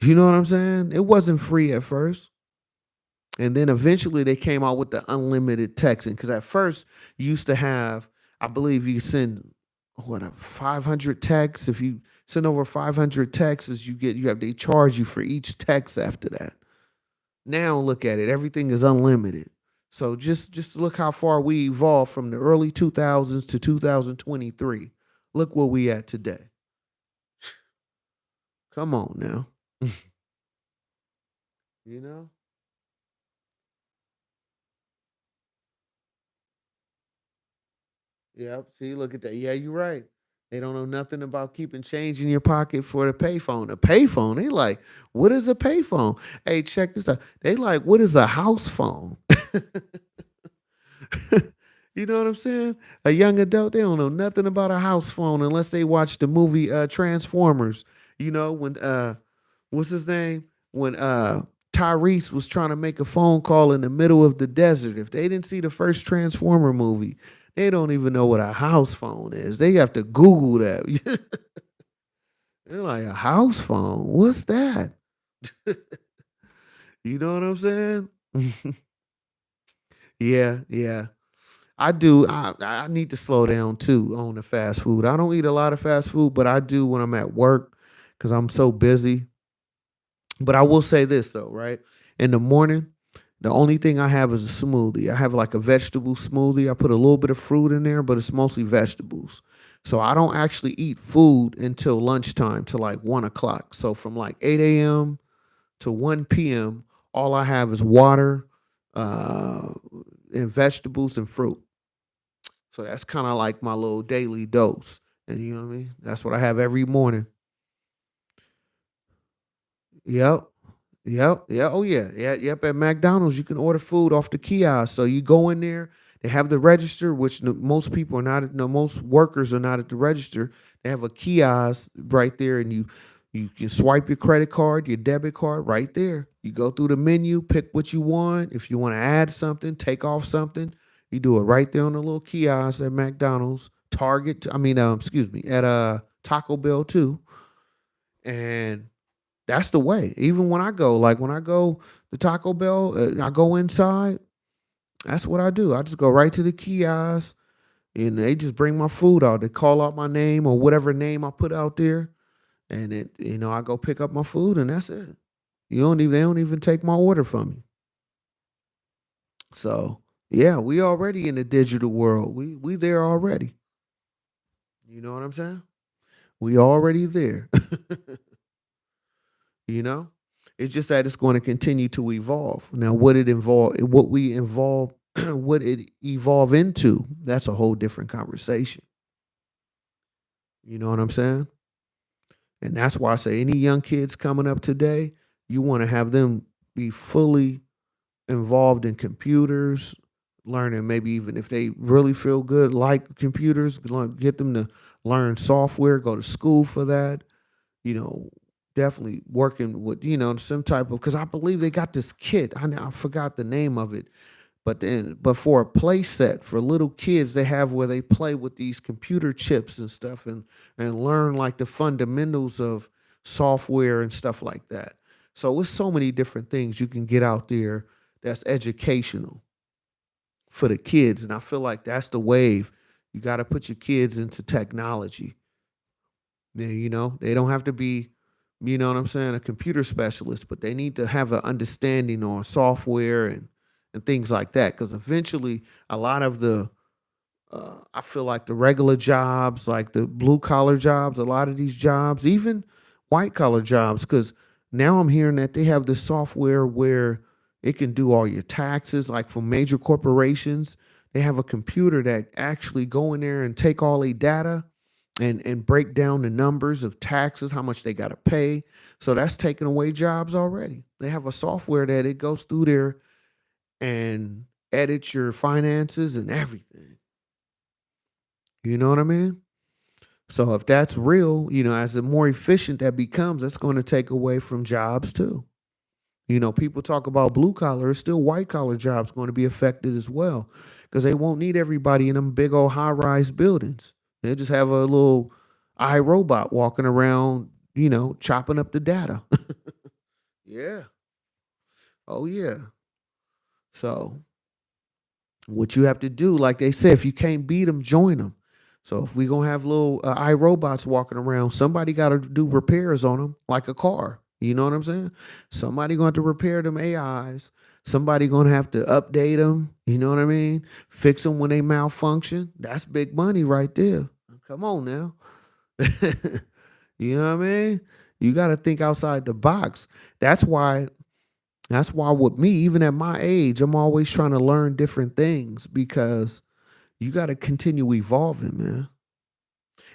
You know what I'm saying? It wasn't free at first. And then eventually they came out with the unlimited texting because at first you used to have, I believe you send 500 texts. If you send over 500 texts, you have they charge you for each text after that. Now look at it. Everything is unlimited. So just look how far we evolved from the early 2000s to 2023. Look where we at today. Come on now. You know? Yep. See, look at that. Yeah, you're right. They don't know nothing about keeping change in your pocket for the payphone. A payphone. They like, what is a payphone? Hey, check this out. They like, what is a house phone? You know what I'm saying? A young adult, they don't know nothing about a house phone unless they watch the movie Transformers. You know, when what's his name? When Tyrese was trying to make a phone call in the middle of the desert. If they didn't see the first Transformer movie, they don't even know what a house phone is. They have to Google that. They're like, a house phone? What's that? You know what I'm saying? Yeah, yeah. I do. I need to slow down too on the fast food. I don't eat a lot of fast food, but I do when I'm at work because I'm so busy. But I will say this though, right? In the morning, the only thing I have is a smoothie. I have like a vegetable smoothie. I put a little bit of fruit in there, but it's mostly vegetables. So I don't actually eat food until lunchtime to like 1 o'clock. So from like 8 a.m. to 1 p.m., all I have is water, uh, and vegetables and fruit. So that's kind of like my little daily dose. And you know what I mean? That's what I have every morning. Yep. Yep. Yeah. Oh yeah. Yeah. Yep. At McDonald's, you can order food off the kiosk. So you go in there, they have the register, which most people are not. No, most workers are not at the register. They have a kiosk right there, and you can swipe your credit card, your debit card right there. You go through the menu, pick what you want. If you want to add something, take off something, you do it right there on the little kiosk at McDonald's, Target. I mean, excuse me, at Taco Bell too. And that's the way. Even when I go, like when I go to Taco Bell, I go inside. That's what I do. I just go right to the kiosk, and they just bring my food out. They call out my name or whatever name I put out there, and I go pick up my food, and that's it. They don't even take my order from me. So yeah, we already in the digital world. We there already. You know what I'm saying? We already there. You know, it's just that it's going to continue to evolve. Now, what we evolve, what it evolve into, that's a whole different conversation. You know what I'm saying? And that's why I say any young kids coming up today, you want to have them be fully involved in computers, learning maybe even if they really feel good like computers, get them to learn software, go to school for that. You know, definitely working with, some type of, because I believe they got this kit. I forgot the name of it, but for a play set for little kids, they have where they play with these computer chips and stuff, and learn like the fundamentals of software and stuff like that. So it's so many different things you can get out there that's educational for the kids, and I feel like that's the wave. You got to put your kids into technology. They don't have to be, you know what I'm saying, a computer specialist, but they need to have an understanding on software and things like that. Because eventually, a lot of I feel like the regular jobs, like the blue collar jobs, a lot of these jobs, even white collar jobs, because now I'm hearing that they have this software where it can do all your taxes, like for major corporations. They have a computer that actually go in there and take all the data and break down the numbers of taxes, how much they got to pay. So that's taking away jobs already. They have a software that it goes through there and edits your finances and everything. You know what I mean? So if that's real, as the more efficient that becomes, that's going to take away from jobs too. People talk about blue collar, it's still white collar jobs going to be affected as well because they won't need everybody in them big old high rise buildings. They'll just have a little iRobot walking around, chopping up the data. Yeah. Oh, yeah. So what you have to do, like they say, if you can't beat them, join them. So if we gonna have little iRobots walking around, somebody got to do repairs on them, like a car. You know what I'm saying? Somebody going to repair them AIs. Somebody going to have to update them. You know what I mean? Fix them when they malfunction. That's big money right there. Come on now. You know what I mean? You got to think outside the box. That's why. That's why with me, even at my age, I'm always trying to learn different things because you got to continue evolving, man.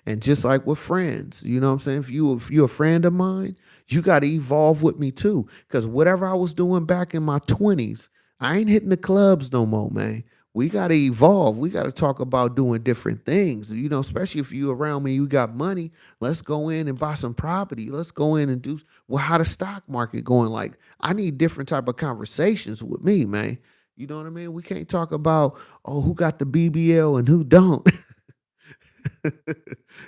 And just like with friends, you know what I'm saying? If you're a friend of mine, you got to evolve with me too. Because whatever I was doing back in my 20s, I ain't hitting the clubs no more, man. We got to evolve. We got to talk about doing different things. You know, especially if you around me, you got money. Let's go in and buy some property. Let's go in and do well. How the stock market going? Like, I need different type of conversations with me, man. You know what I mean? We can't talk about who got the BBL and who don't.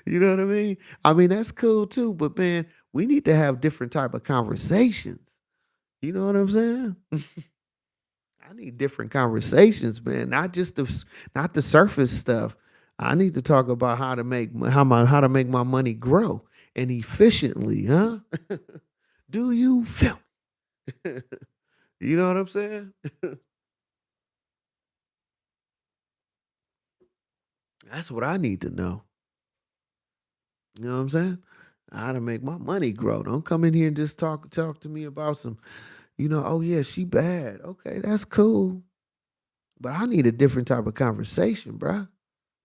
You know what I mean? I mean, that's cool too, but man, we need to have different type of conversations. You know what I'm saying? I need different conversations, man. Not the surface stuff. I need to talk about how to make my money grow and efficiently, huh? Do you feel? You know what I'm saying? That's what I need to know. You know what I'm saying? How to make my money grow. Don't come in here and just talk to me about some, oh yeah, she bad. Okay, that's cool. But I need a different type of conversation, bruh.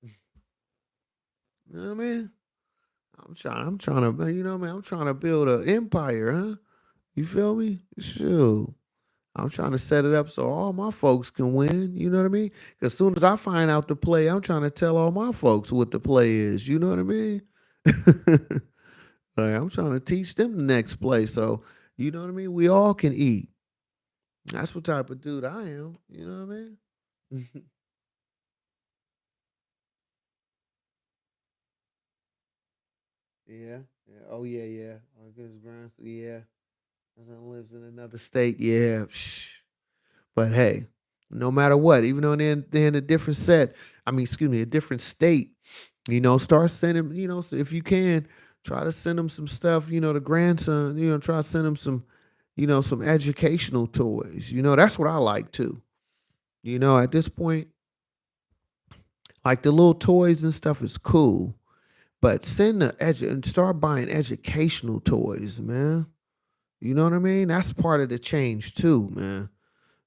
You know what I mean? I'm trying to, man, I'm trying to build an empire, huh? You feel me? Shoot. I'm trying to set it up so all my folks can win. You know what I mean? Because as soon as I find out the play, I'm trying to tell all my folks what the play is. You know what I mean? Like, I'm trying to teach them the next play. So, you know what I mean? We all can eat. That's what type of dude I am. You know what I mean? Yeah. Yeah. Oh yeah, yeah. Our good grandson. Yeah. My son lives in another state. Yeah. But hey, no matter what, even though they're in a different excuse me, a different state, start sending, so if you can, try to send them some stuff, the grandson, try to send them some, some educational toys. That's what I like too. At this point, like the little toys and stuff is cool, but and start buying educational toys, man. You know what I mean? That's part of the change too, man.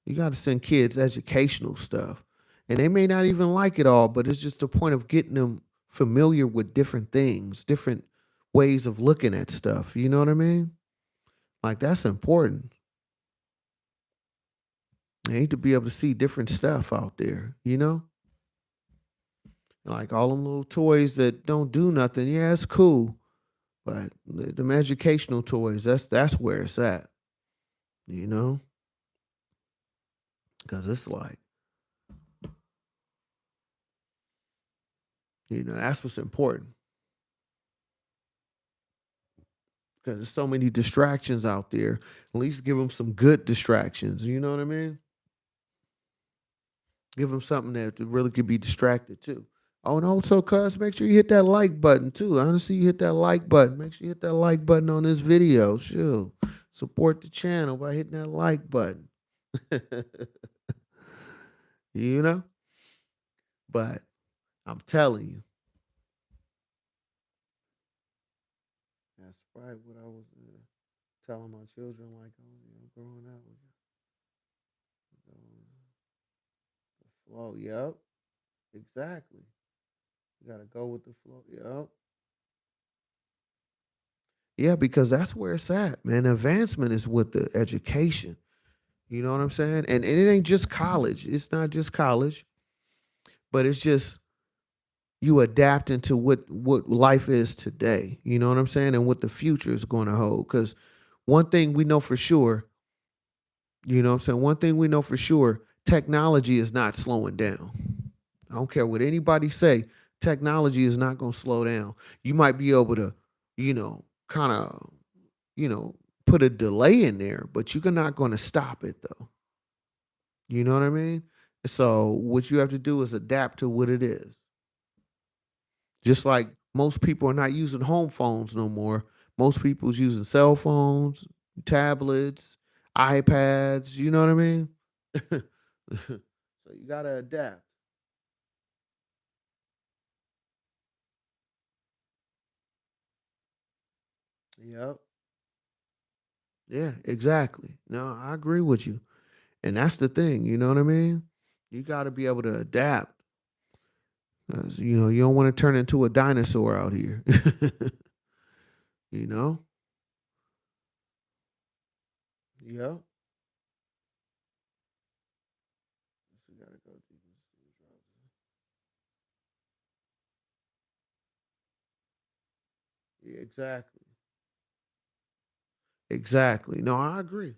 You got to send kids educational stuff. And they may not even like it all, but it's just a point of getting them familiar with different things, different ways of looking at stuff. You know what I mean? Like that's important. They need to be able to see different stuff out there, Like all them little toys that don't do nothing. Yeah, it's cool. But them educational toys, that's where it's at, you know? Because it's like, that's what's important. Because there's so many distractions out there. At least give them some good distractions. You know what I mean? Give them something that really could be distracted too. Oh no, so cuz make sure you hit that like button too. I want to see you hit that like button. Make sure you hit that like button on this video. Sure. Support the channel by hitting that like button. you know? But I'm telling you, that's probably what I was telling my children like growing up. The flow, yep. Exactly. You gotta go with the flow. Yep. Yeah, because that's where it's at, man. Advancement is with the education. You know what I'm saying? And it ain't just college. It's not just college, but it's just you adapting to what life is today. You know what I'm saying? And what the future is going to hold. Because one thing we know for sure, what I'm saying? One thing we know for sure, technology is not slowing down. I don't care what anybody say, technology is not going to slow down. You might be able to, kind of, you know, put a delay in there, but you're not going to stop it though. You know what I mean? So what you have to do is adapt to what it is. Just like most people are not using home phones no more. Most people's using cell phones. tablets, iPads, you know what I mean? So you gotta adapt. Yep. Yeah, exactly. No, I agree with you. And that's the thing, you know what I mean? You gotta be able to adapt. 'Cause, you don't want to turn into a dinosaur out here. you know? Yep. You gotta go through Yeah, exactly. Exactly. No, I agree.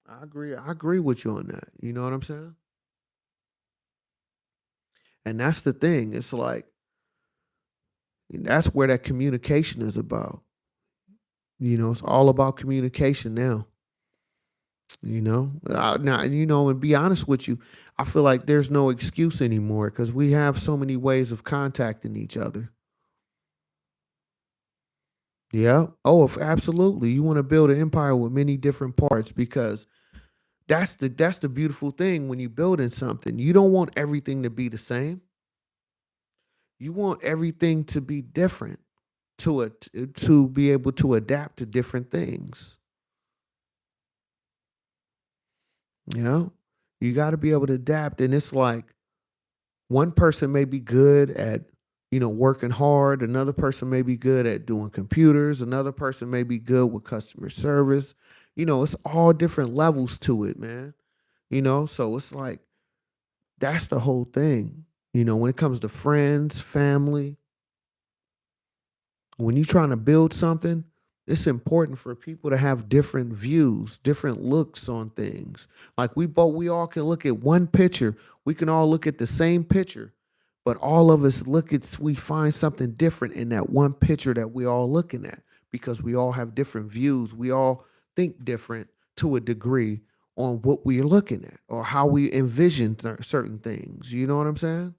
I agree. I agree with you on that. You know what I'm saying? And that's the thing. It's like that's where that communication is about. It's all about communication now. Now, and be honest with you, I feel like there's no excuse anymore because we have so many ways of contacting each other. Yeah. Oh, absolutely. You want to build an empire with many different parts because that's the beautiful thing when you building something. You don't want everything to be the same. You want everything to be different to be able to adapt to different things. You know, you got to be able to adapt, and it's like one person may be good at working hard. Another person may be good at doing computers. Another person may be good with customer service. It's all different levels to it, man. So it's like that's the whole thing. When it comes to friends, family, when you're trying to build something, it's important for people to have different views, different looks on things. Like we all can look at one picture. We can all look at the same picture, but all of us we find something different in that one picture that we all looking at because we all have different views. We all think different to a degree on what we're looking at or how we envision certain things. You know what I'm saying?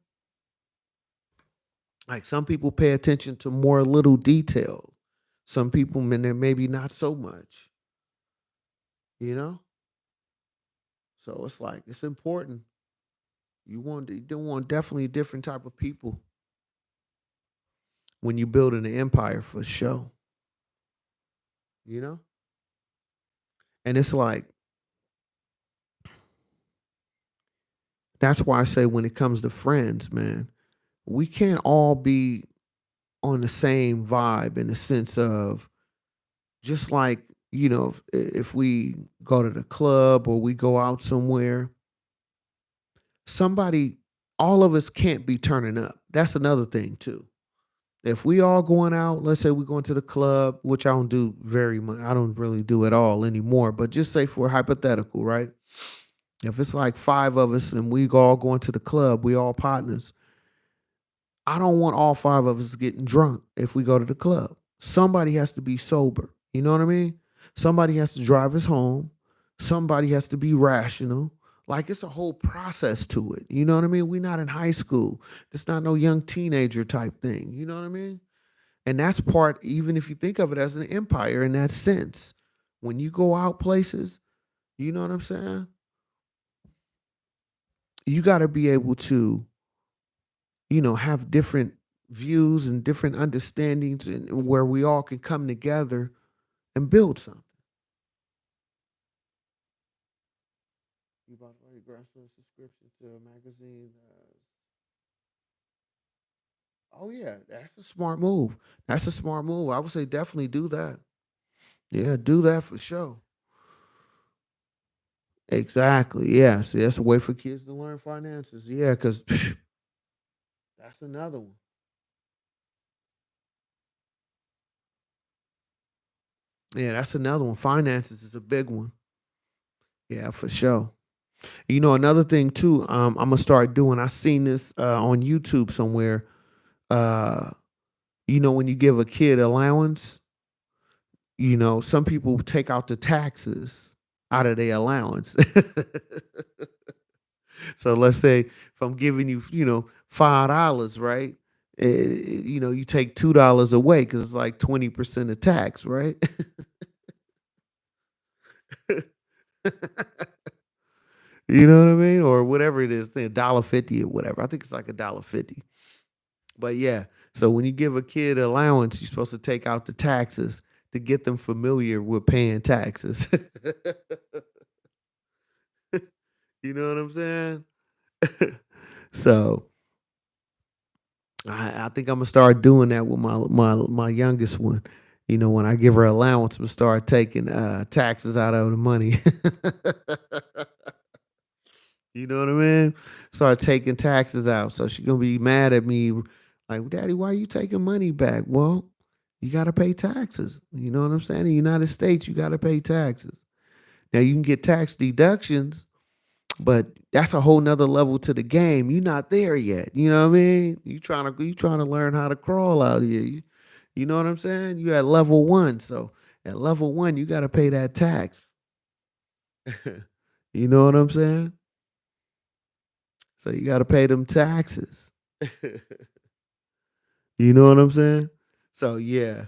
Like some people pay attention to more little detail. Some people, man, there maybe not so much, you know? So it's like it's important. You want definitely a different type of people when you building an empire for show, you know? And it's like that's why I say when it comes to friends, man, we can't all be on the same vibe in the sense of just like, if we go to the club or we go out somewhere, somebody all of us can't be turning up. That's another thing too. If we all going out, let's say we're going to the club, which I don't do very much. I don't really do at all anymore. But just say for hypothetical, right? If it's like five of us and we all going to the club, we all partners. I don't want all five of us getting drunk if we go to the club. Somebody has to be sober. You know what I mean? Somebody has to drive us home. Somebody has to be rational. Like it's a whole process to it. You know what I mean? We're not in high school. It's not no young teenager type thing. You know what I mean? And that's part, even if you think of it as an empire in that sense. When you go out places, you know what I'm saying? You got to be able to have different views and different understandings and where we all can come together and build something. You about to write grant a subscription to a magazine? Oh yeah, that's a smart move. That's a smart move. I would say definitely do that. Yeah, do that for sure. Exactly. Yeah. See, that's a way for kids to learn finances. Yeah, because that's another one. Yeah, that's another one. Finances is a big one. Yeah, for sure. Another thing too, I'm gonna start doing. I seen this on YouTube somewhere. Uh, when you give a kid allowance, some people take out the taxes out of their allowance. So let's say if I'm giving you, $5, right? You take $2 away because it's like 20% of tax, right? You know what I mean? Or whatever it is, $1.50 or whatever. I think it's like $1.50. But yeah, so when you give a kid allowance, you're supposed to take out the taxes to get them familiar with paying taxes. You know what I'm saying? So I think I'm gonna start doing that with my youngest one. You know, when I give her allowance, I'm gonna start taking taxes out of the money. You know what I mean? Start taking taxes out. So she's gonna be mad at me, like, Daddy, why are you taking money back? Well, you gotta pay taxes. You know what I'm saying? In the United States, you gotta pay taxes. Now you can get tax deductions, but that's a whole nother level to the game. You're not there yet. You know what I mean? You trying to learn how to crawl out here. You know what I'm saying? You at level one. So at level one, you gotta pay that tax. You know what I'm saying? So you gotta pay them taxes. You know what I'm saying? So yeah.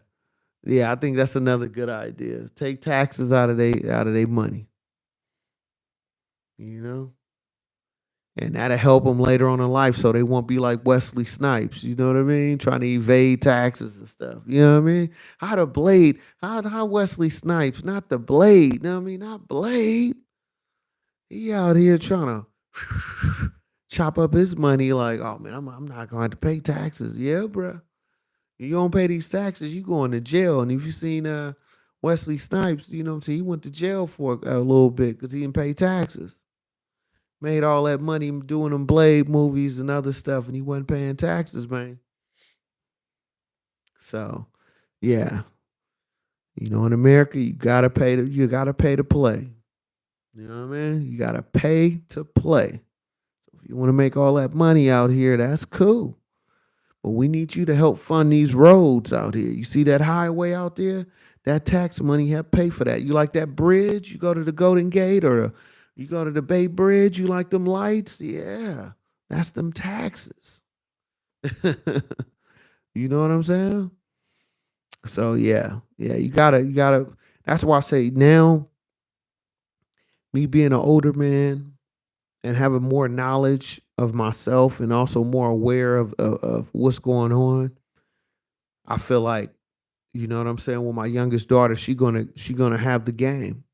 Yeah, I think that's another good idea. Take taxes out of they money, you know? And that'll help them later on in life so they won't be like Wesley Snipes, you know what I mean? Trying to evade taxes and stuff. You know what I mean? How Wesley Snipes, not the Blade, you know what I mean? Not Blade. He out here trying to chop up his money like, oh man, I'm not going to pay taxes. Yeah, bruh. You don't pay these taxes, you going to jail. And if you seen Wesley Snipes, you know what I'm saying? He went to jail for a little bit because he didn't pay taxes. Made all that money doing them Blade movies and other stuff, and he wasn't paying taxes, man. So, yeah, in America, you gotta pay to play. You know what I mean? You gotta pay to play. If you want to make all that money out here, that's cool. But we need you to help fund these roads out here. You see that highway out there? That tax money have pay for that. You like that bridge? You go to the Golden Gate or you go to the Bay Bridge, you like them lights? Yeah. That's them taxes. You know what I'm saying? So yeah. Yeah, you gotta that's why I say now, me being an older man and having more knowledge of myself and also more aware of what's going on, I feel like, you know what I'm saying, with my youngest daughter, she gonna have the game.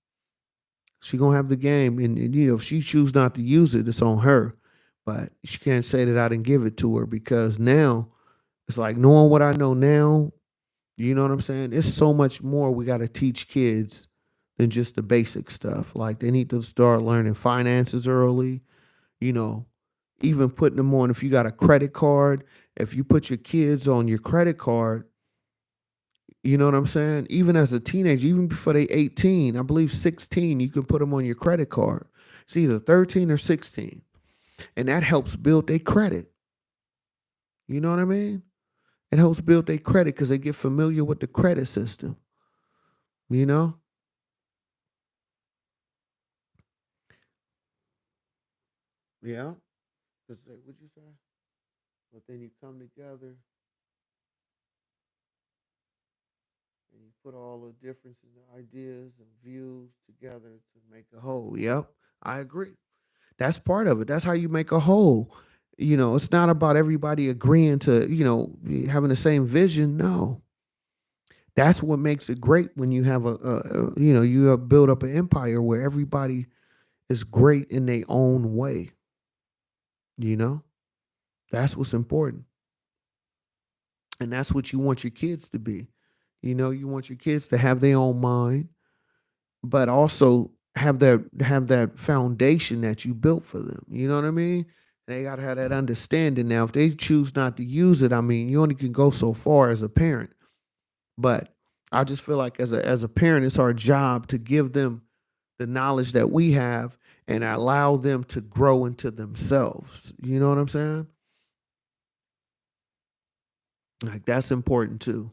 She gonna have the game, and if she choose not to use it, it's on her. But she can't say that I didn't give it to her because now it's like knowing what I know now. You know what I'm saying? It's so much more we got to teach kids than just the basic stuff. Like they need to start learning finances early. You know, even putting them on if you got a credit card. If you put your kids on your credit card, you know what I'm saying? Even as a teenager, even before they 18, I believe 16, you can put them on your credit card. It's either 13 or 16. And that helps build their credit. You know what I mean? It helps build their credit because they get familiar with the credit system. You know? Yeah. Cause what'd you say? But then you come together and you put all the differences and ideas and views together to make a whole. Yep. I agree. That's part of it. That's how you make a whole. It's not about everybody agreeing to, having the same vision. No. That's what makes it great when you have you have build up an empire where everybody is great in their own way. You know, that's what's important, and that's what you want your kids to be. You want your kids to have their own mind, but also have that foundation that you built for them. You know what I mean? They gotta have that understanding. Now, if they choose not to use it, I mean, you only can go so far as a parent. But I just feel like as a parent, it's our job to give them the knowledge that we have and allow them to grow into themselves. You know what I'm saying? Like that's important too.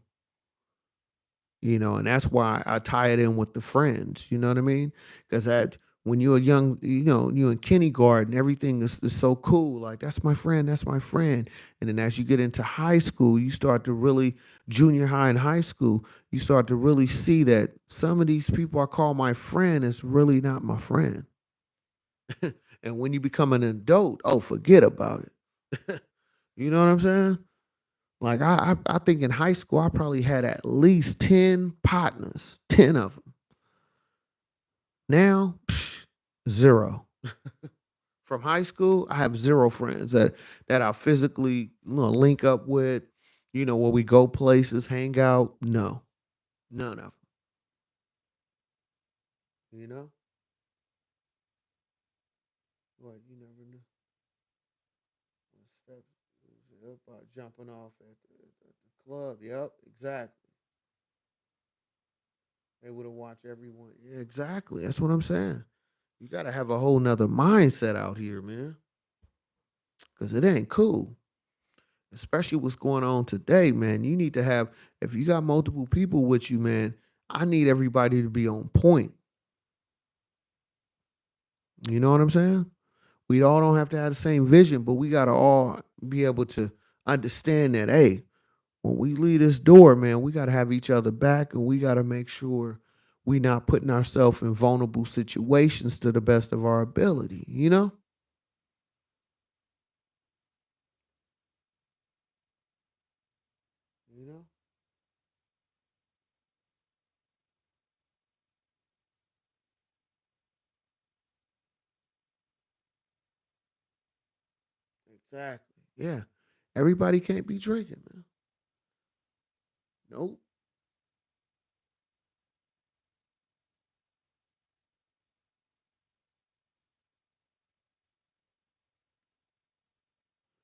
And that's why I tie it in with the friends. You know what I mean? Because that when you're a young, you're in kindergarten, everything is so cool. Like, that's my friend, that's my friend. And then as you get into high school, you start to really, junior high and high school, you start to really see that some of these people I call my friend is really not my friend. And when you become an adult, oh, forget about it. You know what I'm saying? Like, I think in high school I probably had at least 10 partners, 10 of them. Now, zero. From high school, I have zero friends that I physically, link up with, where we go places, hang out. No, none of them. You know, what you never knew. What steps is it about jumping off at the club? Yep, exactly. They would have watched everyone. Yeah, exactly. That's what I'm saying. You got to have a whole nother mindset out here, man, because it ain't cool. Especially what's going on today, man. You need to have, if you got multiple people with you, man, I need everybody to be on point. You know what I'm saying? We all don't have to have the same vision, but we got to all be able to understand that, hey, when we leave this door, man, we got to have each other back, and we got to make sure we not putting ourselves in vulnerable situations to the best of our ability, you know? You know? Exactly. Yeah. Everybody can't be drinking, man. Nope.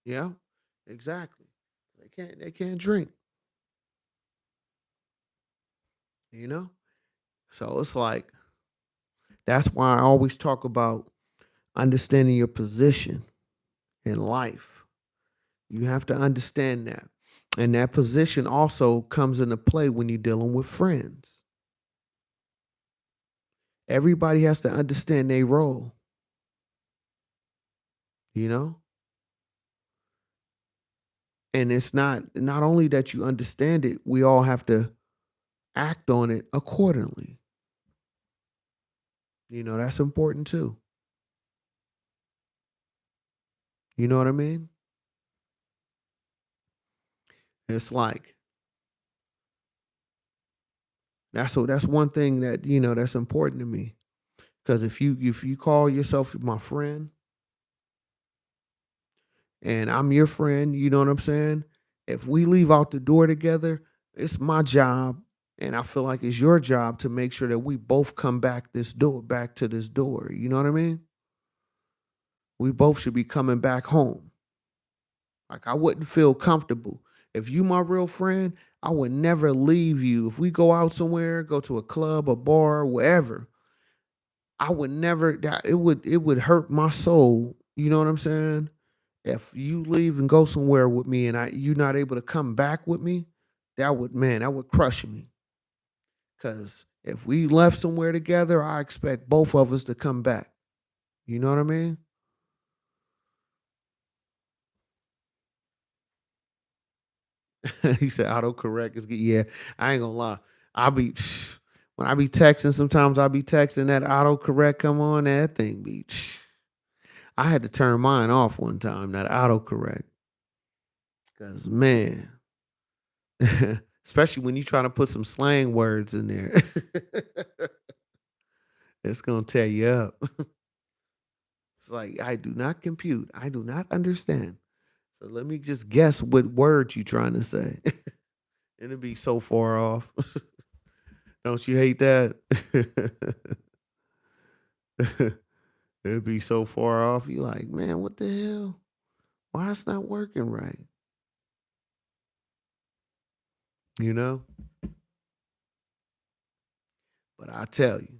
Yeah. Exactly. They can't drink, you know? So it's like, that's why I always talk about understanding your position in life. You have to understand that. And that position also comes into play when you're dealing with friends. Everybody has to understand their role, you know? And it's not only that you understand it, we all have to act on it accordingly. That's important too. You know what I mean? It's like, that's one thing that, that's important to me. Because if you call yourself my friend and I'm your friend, you know what I'm saying? If we leave out the door together, it's my job, and I feel like it's your job to make sure that we both come back to this door. You know what I mean? We both should be coming back home. Like, I wouldn't feel comfortable. If you my real friend, I would never leave you. If we go out somewhere, go to a club, a bar, wherever, I would never, it would hurt my soul. You know what I'm saying? If you leave and go somewhere with me and you're not able to come back with me, that would crush me. Cause if we left somewhere together, I expect both of us to come back. You know what I mean? He said autocorrect is good. Yeah, I ain't gonna lie. I be when I be texting, sometimes I be texting that autocorrect come on, that thing be I had to turn mine off one time, that autocorrect. Cause man, especially when you try to put some slang words in there. It's gonna tear you up. It's like, I do not compute. I do not understand. So let me just guess what word you trying to say. And it'd be so far off. Don't you hate that? It'd be so far off. You like, man, what the hell? Why it's not working right? You know? But I tell you,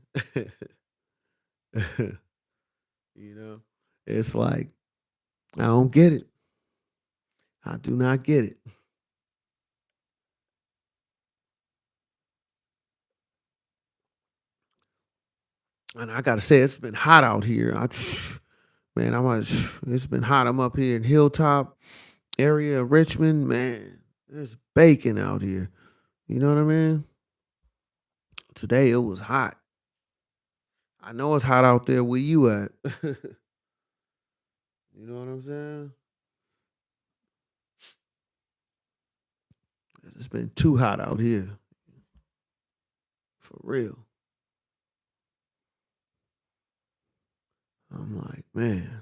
you know, it's like, I don't get it. I do not get it. And I gotta say, it's been hot out here. Man, it's been hot. I'm up here in Hilltop area of Richmond. Man, it's baking out here. You know what I mean? Today it was hot. I know it's hot out there where you at. You know what I'm saying? It's been too hot out here. For real. I'm like, man,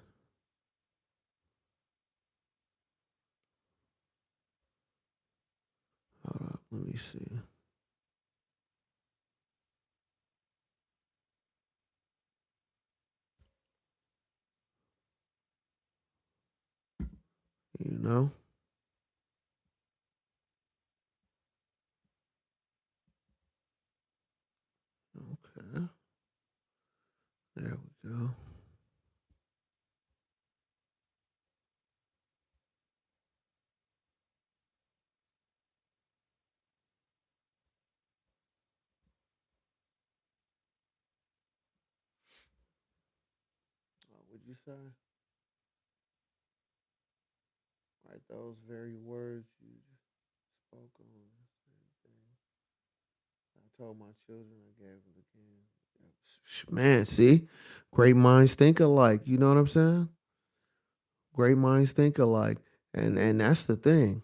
hold up, let me see. You know? Okay. There we go. What would you say? Right, those very words you just spoke on. I told my children I gave them again. Man, see? Great minds think alike. You know what I'm saying? Great minds think alike. And that's the thing.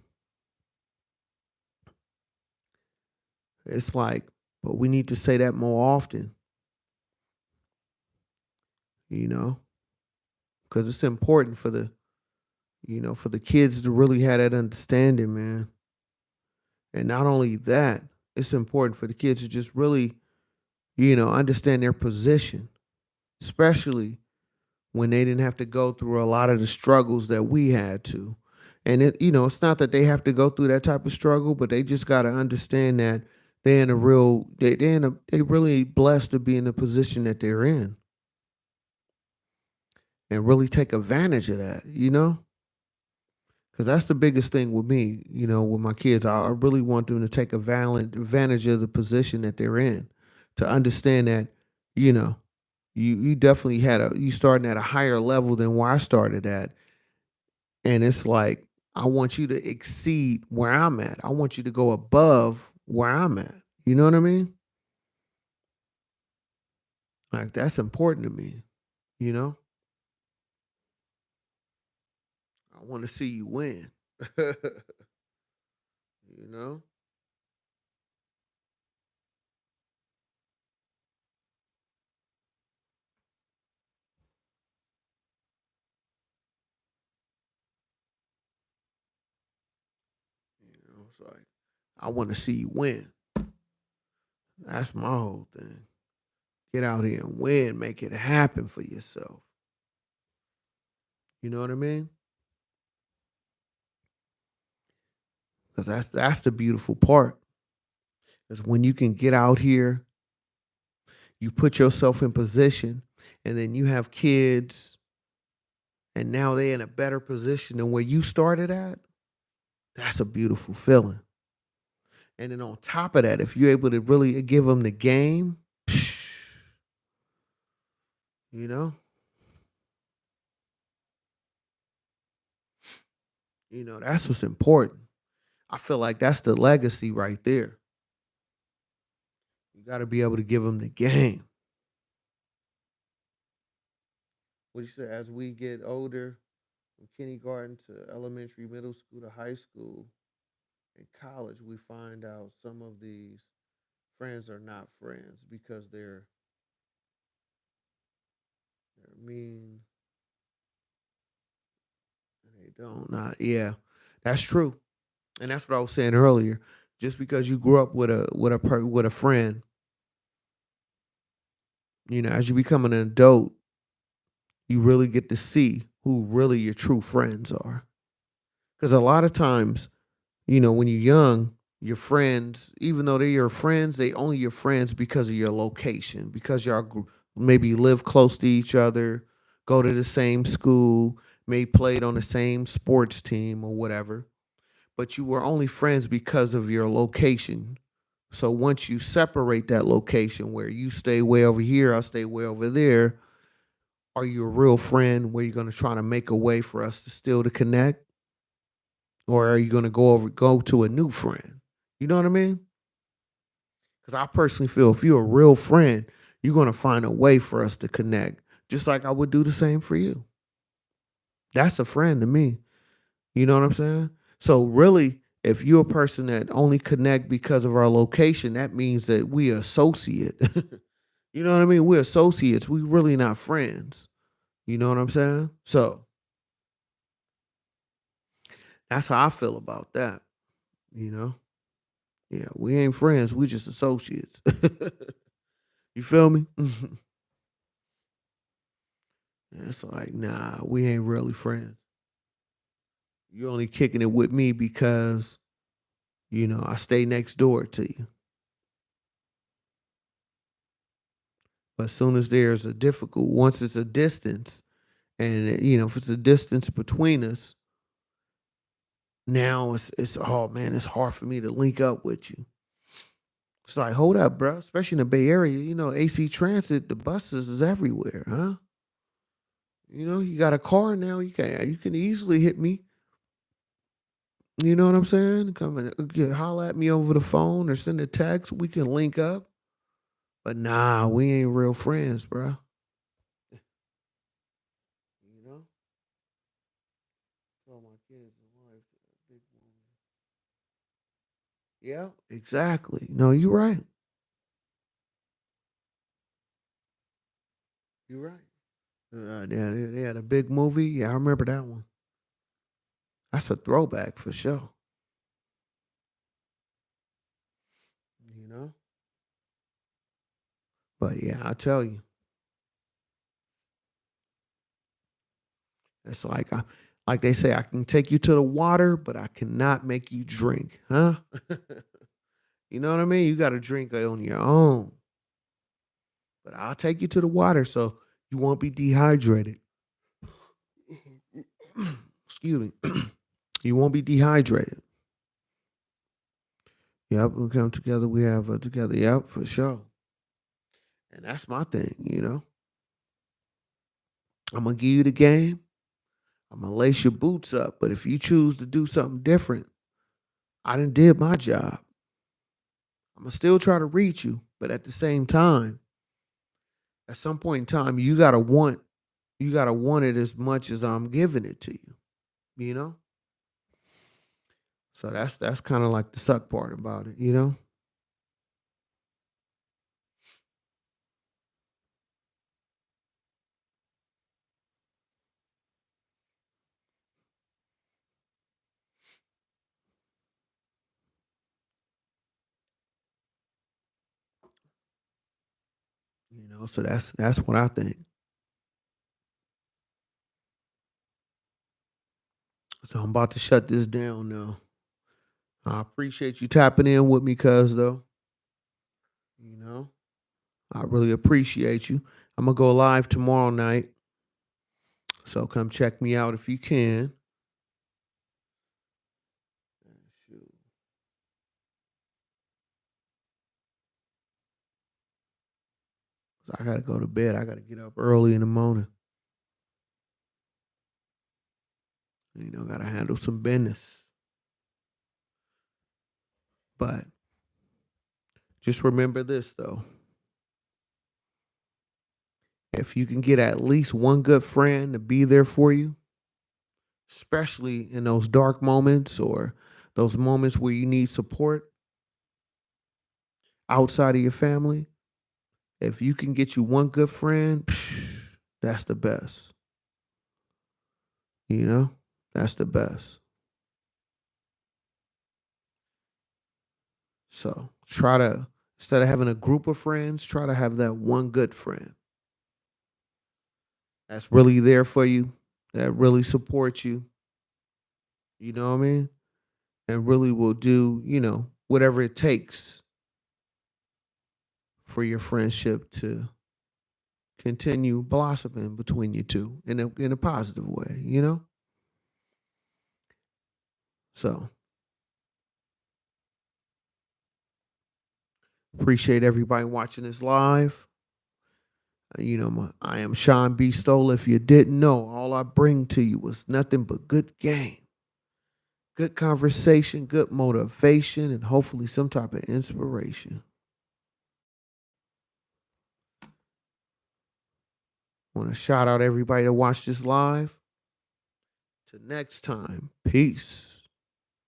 It's like, but we need to say that more often, you know, because it's important for for the kids to really have that understanding, man. And not only that, it's important for the kids to just really, understand their position, especially when they didn't have to go through a lot of the struggles that we had to. And it's not that they have to go through that type of struggle, but they just got to understand that they really blessed to be in the position that they're in and really take advantage of that, because that's the biggest thing with me, with my kids. I really want them to take a valid advantage of the position that they're in, to understand that, you know, you definitely you starting at a higher level than where I started at, and it's like I want you to exceed where I'm at. I want you to go above where I'm at. You know what I mean? Like that's important to me. You know, I want to see you win. you know, it's like I want to see you win. That's my whole thing. Get out here and win, make it happen for yourself. You know what I mean? Because that's the beautiful part. Is when you can get out here, you put yourself in position, and then you have kids, and now they're in a better position than where you started at. That's a beautiful feeling. And then on top of that, if you're able to really give them the game, you know, that's what's important. I feel like that's the legacy right there. You got to be able to give them the game. What you say? As we get older, from kindergarten to elementary, middle school to high school, and college, we find out some of these friends are not friends because they're mean and they don't not yeah. That's true. And that's what I was saying earlier. Just because you grew up with a friend, as you become an adult, you really get to see who really your true friends are. Because a lot of times, when you're young, your friends, even though they're your friends, they only your friends because of your location, because y'all maybe live close to each other, go to the same school, may played on the same sports team or whatever. But you were only friends because of your location. So once you separate that location where you stay way over here, I stay way over there, are you a real friend where you're gonna try to make a way for us to still to connect? Or are you gonna go to a new friend? You know what I mean? Because I personally feel if you're a real friend, you're gonna find a way for us to connect, just like I would do the same for you. That's a friend to me. You know what I'm saying? So really, if you're a person that only connect because of our location, that means that we associate. You know what I mean? We're associates. We really not friends. You know what I'm saying? So that's how I feel about that. You know? Yeah, we ain't friends. We just associates. You feel me? It's like, nah, we ain't really friends. You're only kicking it with me because, I stay next door to you. But as soon as there's a difficult, once it's a distance, and if it's a distance between us, now it's oh man, it's hard for me to link up with you. It's like, hold up, bro. Especially in the Bay Area, AC Transit, the buses is everywhere, huh? You got a car now. You can easily hit me. You know what I'm saying? Come and holler at me over the phone or send a text. We can link up. But nah, we ain't real friends, bro. You know? Tell my kids and wife, big woman. Yeah, exactly. No, you're right. You're right. They had a big movie. Yeah, I remember that one. That's a throwback for sure. You know? But yeah, I tell you, it's like they say, I can take you to the water, but I cannot make you drink, huh? You know what I mean? You got to drink on your own, but I'll take you to the water so you won't be dehydrated. Excuse me. You won't be dehydrated. Yep, we come together. We have together. Yep, for sure. And that's my thing. I'm gonna give you the game. I'm gonna lace your boots up. But if you choose to do something different, I didn't did my job. I'm gonna still try to reach you, but at the same time, at some point in time, you gotta want it as much as I'm giving it to you. You know. So that's kind of like the suck part about it. So that's what I think. So I'm about to shut this down now. I appreciate you tapping in with me, cuz though. You know, I really appreciate you. I'm gonna go live tomorrow night, so come check me out if you can. Shoot. 'Cause I gotta go to bed. I gotta get up early in the morning. Gotta handle some business. But just remember this though: if you can get at least one good friend to be there for you, especially in those dark moments or those moments where you need support outside of your family, if you can get you one good friend, that's the best. You know, that's the best. So try to, instead of having a group of friends, try to have that one good friend that's really there for you, that really supports you. You know what I mean? And really will do, whatever it takes for your friendship to continue blossoming between you two in a positive way. So Appreciate everybody watching this live. I am Sean B. Stoll. If you didn't know, all I bring to you was nothing but good game, good conversation, good motivation, and hopefully some type of inspiration. Want to shout out everybody that watched this live. Till next time, peace.